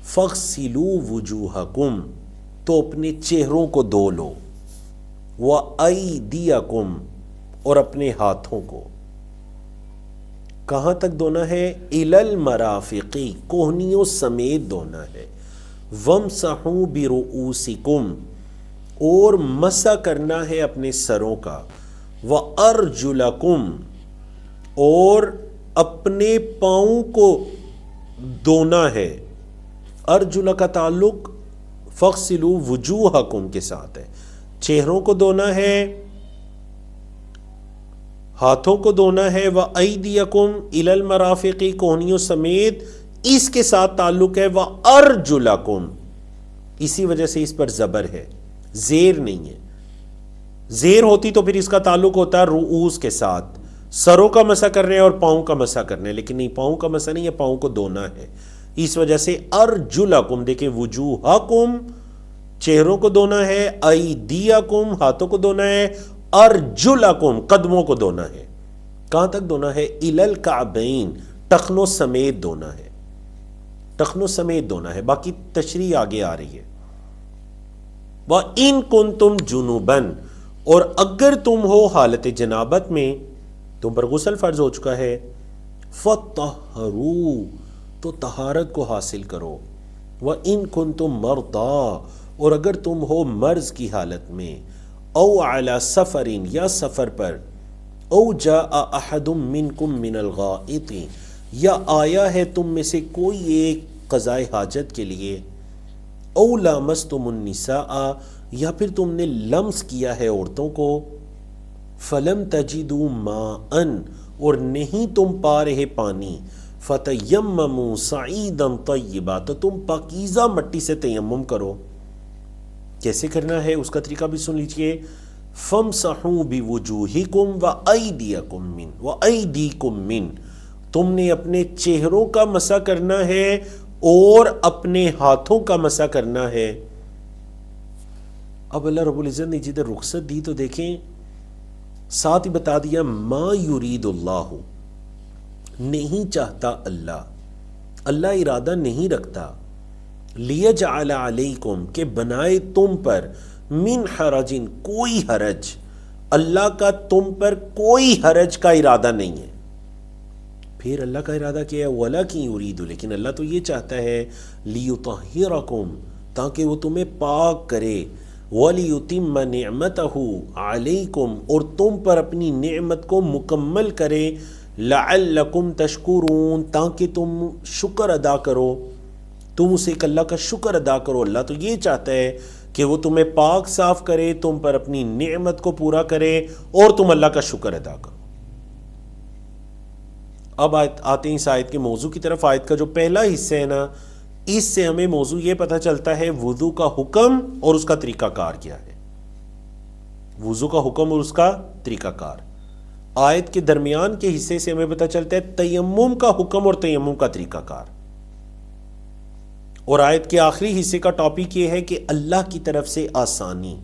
فاغسلوا وجوہکم، تو اپنے چہروں کو دھو لو، وایدیکم، اور اپنے ہاتھوں کو۔ کہاں تک دھونا ہے؟ الی المرافق، کوہنیوں سمیت دھونا ہے۔ وامسحوا برؤوسکم، اور مسح کرنا ہے اپنے سروں کا۔ وارجلکم، اور اپنے پاؤں کو دھونا ہے۔ ارجل کا تعلق فاغسلوا وجوہکم کے ساتھ ہے، چہروں کو دھونا ہے، ہاتھوں کو دھونا ہے۔ وایدیکم الی المرافق، کوہنیوں سمیت، اس کے ساتھ تعلق ہے وارجلکم، اسی وجہ سے اس پر زبر ہے، زیر نہیں ہے۔ زیر ہوتی تو پھر اس کا تعلق ہوتا ہے رؤوس کے ساتھ، سروں کا مسح کرنا ہے اور پاؤں کا مسح کرنا ہے، لیکن نہیں، پاؤں کا مسح نہیں ہے، پاؤں کو دھونا ہے۔ اس وجہ سے ارجلکم، دیکھیں وجوہکم چہروں کو دھونا ہے، ایدیکم ہاتھوں کو دھونا ہے، ارجلکم قدموں کو دھونا ہے۔ کہاں تک دھونا ہے؟ الی الکعبین، ٹخنوں سمیت دھونا ہے، ٹخنوں سمیت دھونا ہے۔ باقی تشریح آگے آ رہی ہے۔ وَإِن كُنتُمْ جُنُبًا، اور اگر تم ہو حالت جنابت میں، تم پر غسل فرض ہو چکا ہے، فَطَہَّرُوا، تو طہارت کو حاصل کرو۔ وَإِن كُنتُمْ مَرْضَىٰ، اور اگر تم ہو مرض کی حالت میں، او علی سفر، یا سفر پر، او جاء احد منکم من الغائط، یا آیا ہے تم میں سے کوئی ایک قضائے حاجت کے لیے، او لامستم النساء، یا پھر تم نے لمس کیا ہے عورتوں کو، فلم تجدوا ماء، اور نہیں تم پا رہے پانی، فتیمموا صعیدا طیبا، تو تم پاکیزہ مٹی سے تیمم کرو۔ کیسے کرنا ہے اس کا طریقہ بھی سن لیجئے۔ فامسحوا بوجوہکم وایدیکم من، تم نے اپنے چہروں کا مسح کرنا ہے اور اپنے ہاتھوں کا مسح کرنا ہے۔ اب اللہ رب العزت نے جدھر رخصت دی تو دیکھیں ساتھ ہی بتا دیا، ما یرید اللہ، نہیں چاہتا اللہ، اللہ ارادہ نہیں رکھتا، لیجعل علیکم، کہ بنائے تم پر، من حرج، کوئی حرج، اللہ کا تم پر کوئی حرج کا ارادہ نہیں ہے۔ پھر اللہ کا ارادہ کیا ہے؟ وَلَكِنْ يُرِيدُ، لیکن اللہ تو یہ چاہتا ہے، لِيُطَهِّرَكُمْ، تاکہ وہ تمہیں پاک کرے، وَلِيُتِمَّ نِعْمَتَهُ عَلَيْكُمْ، اور تم پر اپنی نعمت کو مکمل کرے، لَعَلَّكُمْ تَشْكُرُونَ، تاکہ تم شکر ادا کرو، تم اسے ایک اللہ کا شکر ادا کرو۔ اللہ تو یہ چاہتا ہے کہ وہ تمہیں پاک صاف کرے، تم پر اپنی نعمت کو پورا کرے اور تم اللہ کا شکر ادا کرو۔ اب آتے ہیں اس آیت کے موضوع کی طرف۔ آیت کا جو پہلا حصہ ہے نا، اس سے ہمیں موضوع یہ پتہ چلتا ہے وضو کا حکم اور اس کا طریقہ کار کیا ہے۔ وضو کا حکم اور اس کا طریقہ کار۔ آیت کے درمیان کے حصے سے ہمیں پتہ چلتا ہے تیمم کا حکم اور تیمم کا طریقہ کار۔ اور آیت کے آخری حصے کا ٹاپک یہ ہے کہ اللہ کی طرف سے آسانی،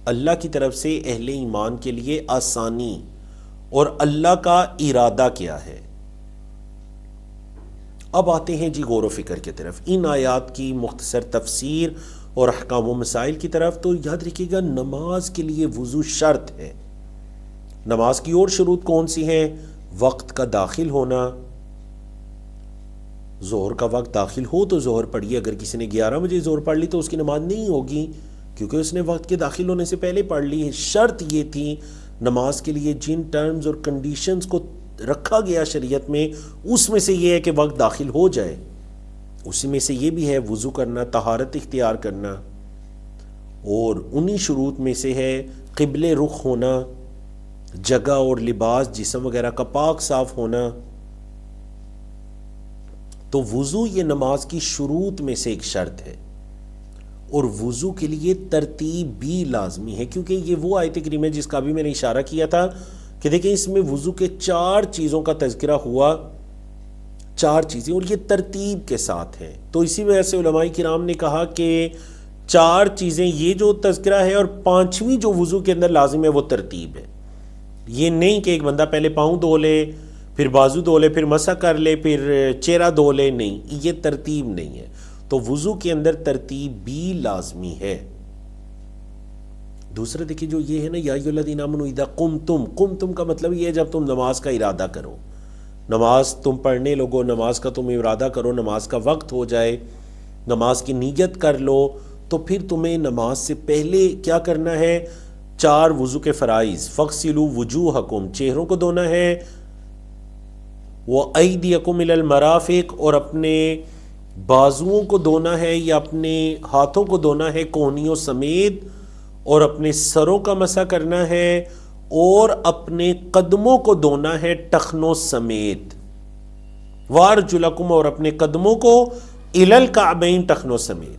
اللہ کی طرف سے اہل ایمان کے لیے آسانی، اور اللہ کا ارادہ کیا ہے۔ اب آتے ہیں جی غور و فکر کی طرف، ان آیات کی مختصر تفسیر اور احکام و مسائل کی طرف۔ تو یاد رکھیے گا، نماز کے لیے وضو شرط ہے۔ نماز کی اور شروط کون سی ہیں؟ وقت کا داخل ہونا، ظہر کا وقت داخل ہو تو ظہر پڑھیے۔ اگر کسی نے 11 بجے ظہر پڑھ لی تو اس کی نماز نہیں ہوگی، کیونکہ اس نے وقت کے داخل ہونے سے پہلے پڑھ لی ہے۔ شرط یہ تھی نماز کے لیے، جن ٹرمز اور کنڈیشنز کو رکھا گیا شریعت میں، اس میں سے یہ ہے کہ وقت داخل ہو جائے۔ اسی میں سے یہ بھی ہے وضو کرنا، طہارت اختیار کرنا، اور انہی شروط میں سے ہے قبل رخ ہونا، جگہ اور لباس جسم وغیرہ کا پاک صاف ہونا۔ تو وضو یہ نماز کی شروط میں سے ایک شرط ہے، اور وضو کے لیے ترتیب بھی لازمی ہے، کیونکہ یہ وہ آیت کریمہ ہے جس کا بھی میں نے اشارہ کیا تھا کہ دیکھیں اس میں وضو کے 4 چیزوں کا تذکرہ ہوا، 4 چیزیں، اور یہ ترتیب کے ساتھ ہیں. تو اسی وجہ سے علماء کرام نے کہا کہ 4 چیزیں یہ جو تذکرہ ہے، اور 5ویں جو وضو کے اندر لازم ہے وہ ترتیب ہے. یہ نہیں کہ ایک بندہ پہلے پاؤں دھو لے، پھر بازو دھو لے، پھر مسح کر لے، پھر چہرہ دھو لے. نہیں، یہ ترتیب نہیں ہے. تو وضو کے اندر ترتیب بھی لازمی ہے. دوسرا دیکھیے جو یہ ہے نا، یا ایھا الذین آمنوا اذا قمتم کا مطلب یہ ہے جب تم نماز کا ارادہ کرو، نماز تم پڑھنے لگو، نماز کا تم ارادہ کرو، نماز کا وقت ہو جائے، نماز کی نیت کر لو، تو پھر تمہیں نماز سے پہلے کیا کرنا ہے؟ 4 وضو کے فرائض. فاغسلوا وجوہکم، چہروں کو دھونا ہے، وَأَيْدِيَكُمْ إِلَى الْمَرَافِقِ، اور اپنے بازوؤں کو دھونا ہے یا اپنے ہاتھوں کو دھونا ہے کونیوں سمیت، اور اپنے سروں کا مسح کرنا ہے، اور اپنے قدموں کو دھونا ہے ٹخنوں سمیت. وَأَرْجُلَكُمْ، اور اپنے قدموں کو إِلَى الْكَعْبَيْنِ، ٹخنوں سمیت.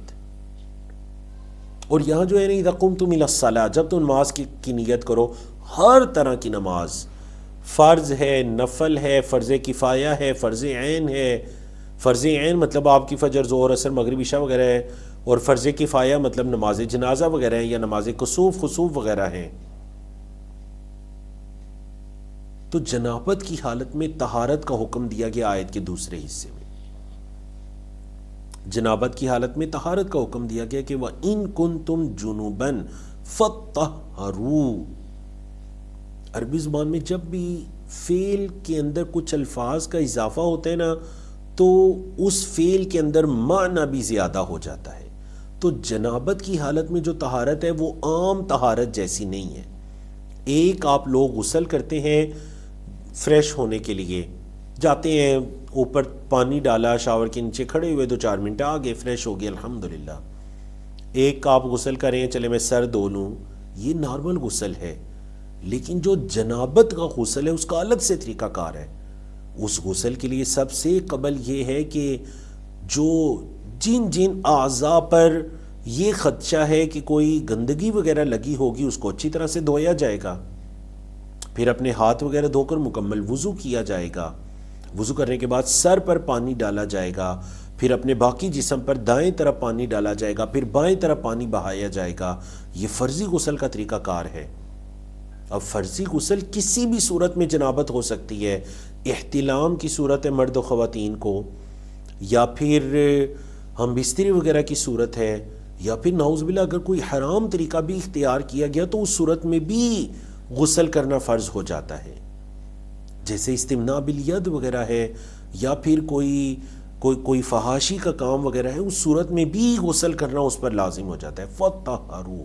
اور یہاں جو ہے نا اذا قمتم الى الصلاۃ، جب تم نماز کی نیت کرو، ہر طرح کی نماز، فرض ہے، نفل ہے، فرض کفایہ ہے، فرض عین ہے. فرض عین مطلب آپ کی فجر، ظہر، عصر، مغرب، عشاء وغیرہ ہے، اور فرض کفایہ مطلب نماز جنازہ وغیرہ ہے، یا نماز کسوف، خسوف وغیرہ ہیں. تو جنابت کی حالت میں طہارت کا حکم دیا گیا آیت کے دوسرے حصے میں. جنابت کی حالت میں طہارت کا حکم دیا گیا کہ وَإِن كُنتُمْ جُنُبًا فَطَّهَّرُوا. عربی زبان میں جب بھی فعل کے اندر کچھ الفاظ کا اضافہ ہوتا ہے نا، تو اس فعل کے اندر معنی بھی زیادہ ہو جاتا ہے. تو جنابت کی حالت میں جو طہارت ہے وہ عام طہارت جیسی نہیں ہے. ایک آپ لوگ غسل کرتے ہیں فریش ہونے کے لیے، جاتے ہیں اوپر پانی ڈالا، شاور کے نیچے کھڑے ہوئے، 2-4 منٹ آگے فریش ہو گئے الحمدللہ. ایک آپ غسل کریں، چلے میں سر دھو لوں، یہ نارمل غسل ہے. لیکن جو جنابت کا غسل ہے اس کا الگ سے طریقہ کار ہے. اس غسل کے لیے سب سے قبل یہ ہے کہ جو جن اعضاء پر یہ خدشہ ہے کہ کوئی گندگی وغیرہ لگی ہوگی اس کو اچھی طرح سے دھویا جائے گا. پھر اپنے ہاتھ وغیرہ دھو کر مکمل وضو کیا جائے گا. وضو کرنے کے بعد سر پر پانی ڈالا جائے گا، پھر اپنے باقی جسم پر دائیں طرف پانی ڈالا جائے گا، پھر بائیں طرف پانی بہایا جائے گا. یہ فرضی غسل کا طریقہ کار ہے. اب فرضی غسل کسی بھی صورت میں جنابت ہو سکتی ہے. احتلام کی صورت ہے مرد و خواتین کو، یا پھر ہم بستری وغیرہ کی صورت ہے، یا پھر نعوذ باللہ اگر کوئی حرام طریقہ بھی اختیار کیا گیا تو اس صورت میں بھی غسل کرنا فرض ہو جاتا ہے. جیسے استمناء بالید وغیرہ ہے، یا پھر کوئی فحاشی کا کام وغیرہ ہے، اس صورت میں بھی غسل کرنا اس پر لازم ہو جاتا ہے. فَطَّهَّرُوا،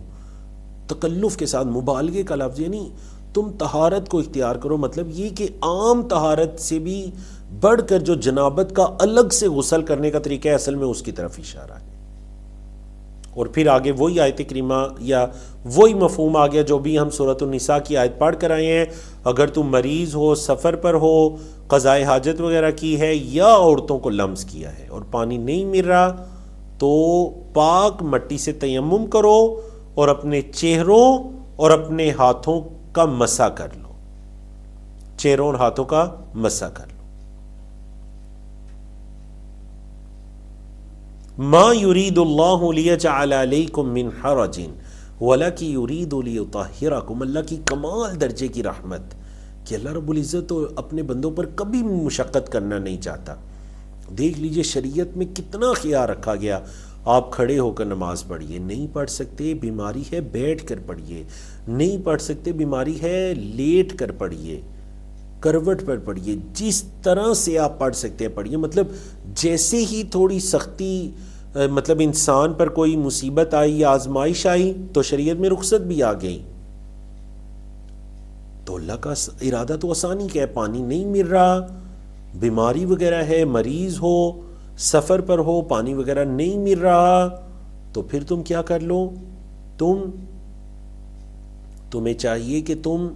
تکلف کے ساتھ، مبالغے کا لفظ، یعنی تم طہارت کو اختیار کرو. مطلب یہ کہ عام طہارت سے بھی بڑھ کر جو جنابت کا الگ سے غسل کرنے کا طریقہ ہے، اصل میں اس کی طرف اشارہ ہے. اور پھر آگے وہی آیت کریمہ یا وہی مفہوم آ گیا جو بھی ہم سورۃ النساء کی آیت پڑھ کر آئے ہیں. اگر تم مریض ہو، سفر پر ہو، قضاء حاجت وغیرہ کی ہے، یا عورتوں کو لمس کیا ہے اور پانی نہیں مل رہا، تو پاک مٹی سے تیمم کرو اور اپنے چہروں اور اپنے ہاتھوں کا مسح کر لو. چہروں اور ہاتھوں کا مسح کر لو. ما یرید اللہ لیجعل علیکم من حرج ولکن یرید لیطہرکم. اللہ کی کمال درجے کی رحمت کہ اللہ رب العزت تو اپنے بندوں پر کبھی مشقت کرنا نہیں چاہتا. دیکھ لیجئے شریعت میں کتنا خیال رکھا گیا. آپ کھڑے ہو کر نماز پڑھیے، نہیں پڑھ سکتے بیماری ہے بیٹھ کر پڑھیے، نہیں پڑھ سکتے بیماری ہے لیٹ کر پڑھیے، کروٹ پر پڑھیے، جس طرح سے آپ پڑھ سکتے ہیں پڑھیے. مطلب جیسے ہی تھوڑی سختی، مطلب انسان پر کوئی مصیبت آئی یا آزمائش آئی تو شریعت میں رخصت بھی آ گئی. تو اللہ کا ارادہ تو آسانی کا ہے. پانی نہیں مل رہا، بیماری وغیرہ ہے، مریض ہو، سفر پر ہو، پانی وغیرہ نہیں مل رہا، تو پھر تم کیا کر لو؟ تمہیں چاہیے کہ تم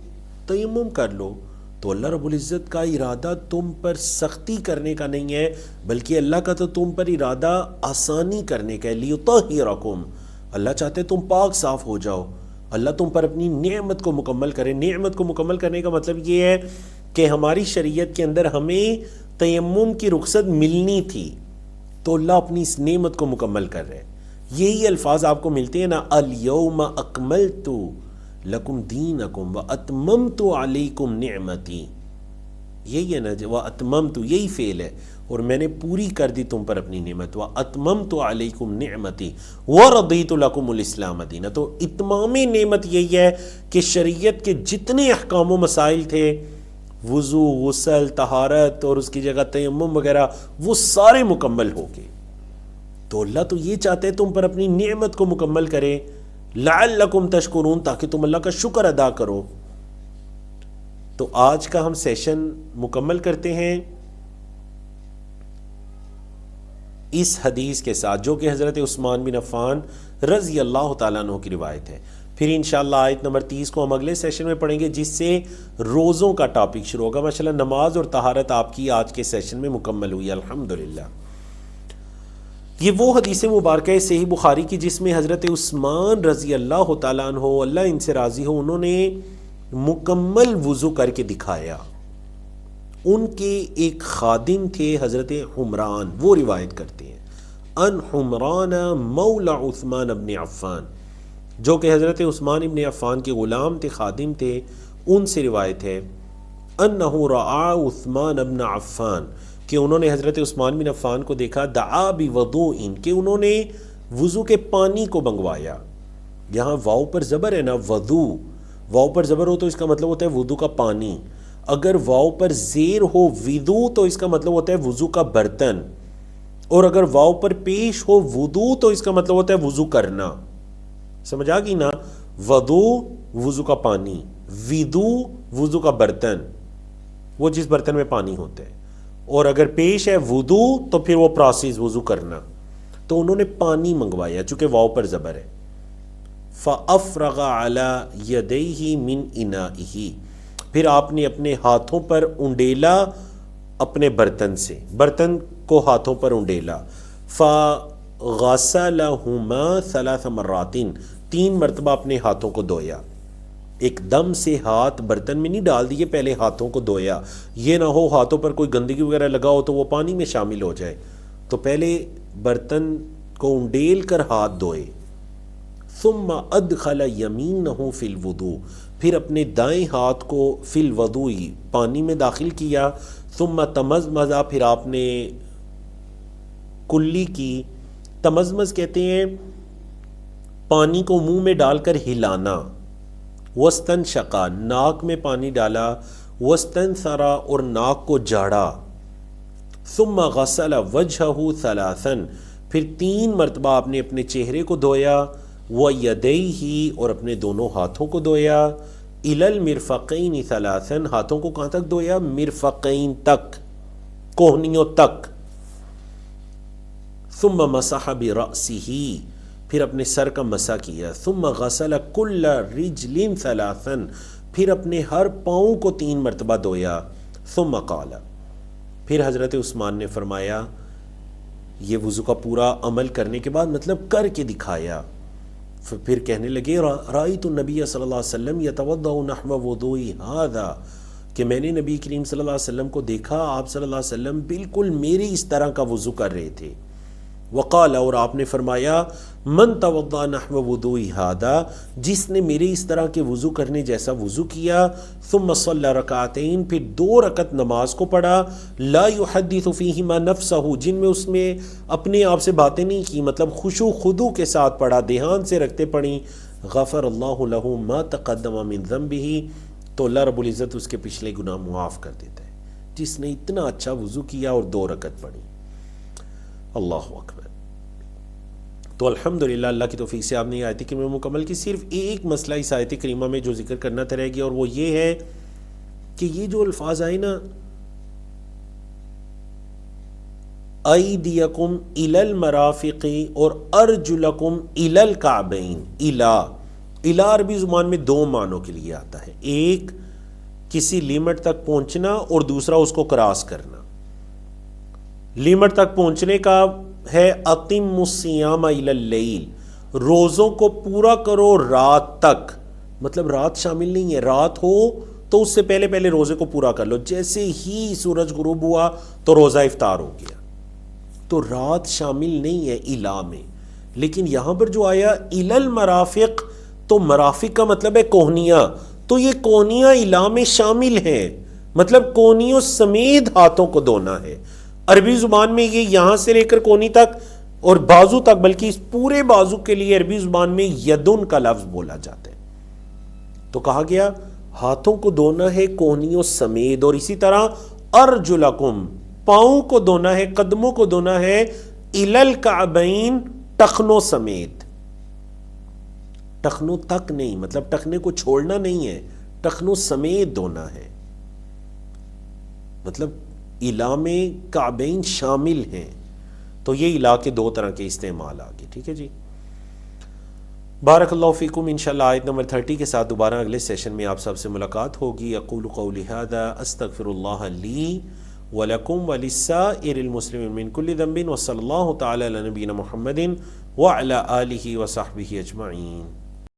تیمم کر لو. تو اللہ رب العزت کا ارادہ تم پر سختی کرنے کا نہیں ہے، بلکہ اللہ کا تو تم پر ارادہ آسانی کرنے کا ہے. لیطہرکم، اللہ چاہتے تم پاک صاف ہو جاؤ. اللہ تم پر اپنی نعمت کو مکمل کرے. نعمت کو مکمل کرنے کا مطلب یہ ہے کہ ہماری شریعت کے اندر ہمیں تیمم کی رخصت ملنی تھی، تو اللہ اپنی اس نعمت کو مکمل کر رہے ہیں۔ یہی الفاظ آپ کو ملتے ہیں نا، الیوم اکملت لکم دینکم واتممت علیکم نعمتی، یہی ہے نا، واتممت یہی فعل ہے، اور میں نے پوری کر دی تم پر اپنی نعمت، واتممت علیکم نعمتی ورضیت لکم الاسلام دینا۔ تو اتمام نعمت یہی ہے کہ شریعت کے جتنے احکام و مسائل تھے، وضو، غسل، طہارت اور اس کی جگہ تیمم وغیرہ، وہ سارے مکمل ہو گئے۔ تو اللہ تو یہ چاہتے ہیں تم پر اپنی نعمت کو مکمل کرے، لعلکم تشکرون، تاکہ تم اللہ کا شکر ادا کرو۔ تو آج کا ہم سیشن مکمل کرتے ہیں اس حدیث کے ساتھ، جو کہ حضرت عثمان بن عفان رضی اللہ تعالیٰ عنہ کی روایت ہے۔ پھر انشاءاللہ آیت نمبر 30 کو ہم اگلے سیشن میں پڑھیں گے، جس سے روزوں کا ٹاپک شروع ہوگا۔ ماشاءاللہ نماز اور طہارت آپ کی آج کے سیشن میں مکمل ہوئی، الحمدللہ۔ یہ وہ حدیث مبارکہ صحیح بخاری کی جس میں حضرت عثمان رضی اللہ تعالیٰ عنہ، اللہ ان سے راضی ہو، انہوں نے مکمل وضو کر کے دکھایا۔ ان کے ایک خادم تھے حضرت حمران، وہ روایت کرتے ہیں ان حمران مولا عثمان بن عفان، جو کہ حضرت عثمان بن عفان کے غلام تھے، خادم تھے، ان سے روایت ہے انہ رعا عثمان بن عفان، کہ انہوں نے حضرت عثمان بن عفان کو دیکھا، دعا بوضوء، کہ انہوں نے وضو کے پانی کو منگوایا۔ یہاں واو پر زبر ہے نا، وضو، واو پر زبر ہو تو اس کا مطلب ہوتا ہے وضو کا پانی، اگر واو پر زیر ہو وضو تو اس کا مطلب ہوتا ہے وضو کا برتن، اور اگر واو پر پیش ہو وضو تو اس کا مطلب ہوتا ہے وضو کرنا۔ سمجھ آ گئی نا، وضو وضو کا پانی، وضو وضو کا برتن، وہ جس برتن میں پانی ہوتا ہے، اور اگر پیش ہے وضو تو پھر وہ پروسیس وضو کرنا۔ تو انہوں نے پانی منگوایا چونکہ واو پر زبر ہے۔ فَأَفْرَغَ عَلَى يَدَيْهِ مِنْ إِنَائِهِ، پھر آپ نے اپنے ہاتھوں پر انڈیلا اپنے برتن سے، برتن کو ہاتھوں پر انڈیلا۔ فَغَسَلَهُمَا 3 مرات، 3 مرتبہ اپنے ہاتھوں کو دھویا۔ ایک دم سے ہاتھ برتن میں نہیں ڈال دیے، پہلے ہاتھوں کو دھویا، یہ نہ ہو ہاتھوں پر کوئی گندگی وغیرہ لگا ہو تو وہ پانی میں شامل ہو جائے، تو پہلے برتن کو انڈیل کر ہاتھ دھوئے۔ ثم ادخل یمینہ فی الوضوء، پھر اپنے دائیں ہاتھ کو فی الوضوء پانی میں داخل کیا۔ ثم تمزمز، پھر آپ نے کلی کی، تمزمز کہتے ہیں پانی کو منہ میں ڈال کر ہلانا۔ واستنشقا، ناک میں پانی ڈالا۔ واستنثرا، اور ناک کو جاڑا۔ ثم غسل وجہہ 3، پھر 3 مرتبہ آپ نے اپنے چہرے کو دھویا۔ وَيَدَيْهِ، اور اپنے دونوں ہاتھوں کو دھویا۔ إِلَى الْمِرْفَقَيْنِ 3، ہاتھوں کو کہاں تک دھویا؟ مرفقین تک، کوہنیوں تک۔ ثم مسح برأسه، پھر اپنے سر کا مسح کیا۔ ثم غسل كل رجل 3، پھر اپنے ہر پاؤں کو 3 مرتبہ دھویا۔ ثم قال، پھر حضرت عثمان نے فرمایا، یہ وضو کا پورا عمل کرنے کے بعد مطلب کر کے دکھایا، پھر کہنے لگے رأیت النبی صلی اللہ علیہ وسلم یتوضأ نحو وضوء ھذا، کہ میں نے نبی کریم صلی اللہ علیہ وسلم کو دیکھا، آپ صلی اللہ علیہ وسلم بالکل میری اس طرح کا وضو کر رہے تھے۔ وقال، اور آپ نے فرمایا، من توضأ نحو وضوء ھذا، جس نے میرے اس طرح کے وضو کرنے جیسا وضو کیا، ثم صلی رکعتین، پھر 2 رکعت نماز کو پڑھا، لا یحدث فیہما نفسہ، جن میں اس میں اپنے آپ سے باتیں نہیں کی، مطلب خشوع خضوع کے ساتھ پڑھا، دھیان سے رکھتے پڑھی، غفر اللہ لہ ما تقدم من ذنبہ، تو اللہ رب العزت اس کے پچھلے گناہ معاف کر دیتا ہے، جس نے اتنا اچھا وضو کیا اور 2 رکعت پڑھی۔ اللہ اکبر۔ تو الحمدللہ اللہ کی توفیق سے آپ نے یہ آیت کریمہ مکمل کی۔ صرف ایک مسئلہ اس آیت کریمہ میں جو ذکر کرنا تھا رہ گیا، اور وہ یہ ہے کہ یہ جو الفاظ آئے نا، ایدیکم الی المرافق اور ارجلکم الی الکعبین، الی عربی زبان میں 2 معنوں کے لیے آتا ہے، ایک کسی لیمٹ تک پہنچنا اور دوسرا اس کو کراس کرنا۔ لیمٹ تک پہنچنے کا ہے اتم الصیام الی اللیل، روزوں کو پورا کرو رات تک، مطلب رات شامل نہیں ہے، رات ہو تو اس سے پہلے پہلے روزے کو پورا کر لو. جیسے ہی سورج غروب ہوا تو روزہ افطار ہو گیا. تو رات شامل نہیں ہے الا میں. لیکن یہاں پر جو آیا الی المرافق، تو مرافق کا مطلب ہے کوہنیاں، تو یہ کوہنیاں الا میں شامل ہیں، مطلب کونیوں سمیت ہاتھوں کو دھونا ہے. عربی زبان میں یہ یہاں سے لے کر کونی تک اور بازو تک، بلکہ اس پورے بازو کے لیے عربی زبان میں یدن کا لفظ بولا جاتا ہے. تو کہا گیا ہاتھوں کو دھونا ہے کونیوں سمیت، اور اسی طرح ارجلکم، پاؤں کو دھونا ہے، قدموں کو دھونا ہے، الی الکعبین، ٹخنوں سمیت. ٹخنوں تک نہیں، مطلب ٹخنے کو چھوڑنا نہیں ہے، ٹخنوں سمیت دھونا ہے. مطلب الا میں کعبین شامل ہیں. تو یہ الا کے دو طرح کے استعمال آگے. ٹھیک ہے جی. بارک اللہ فیکم. انشاءاللہ آیت نمبر 30 کے ساتھ دوبارہ اگلے سیشن میں آپ سب سے ملاقات ہوگی. اقول قولی ھذا استغفر اللہ لی ولکم ولسائر المسلمین من کل ذنب، وصلی اللہ تعالی علی نبینا محمد وعلی آلہ وصحبہ اجمعین.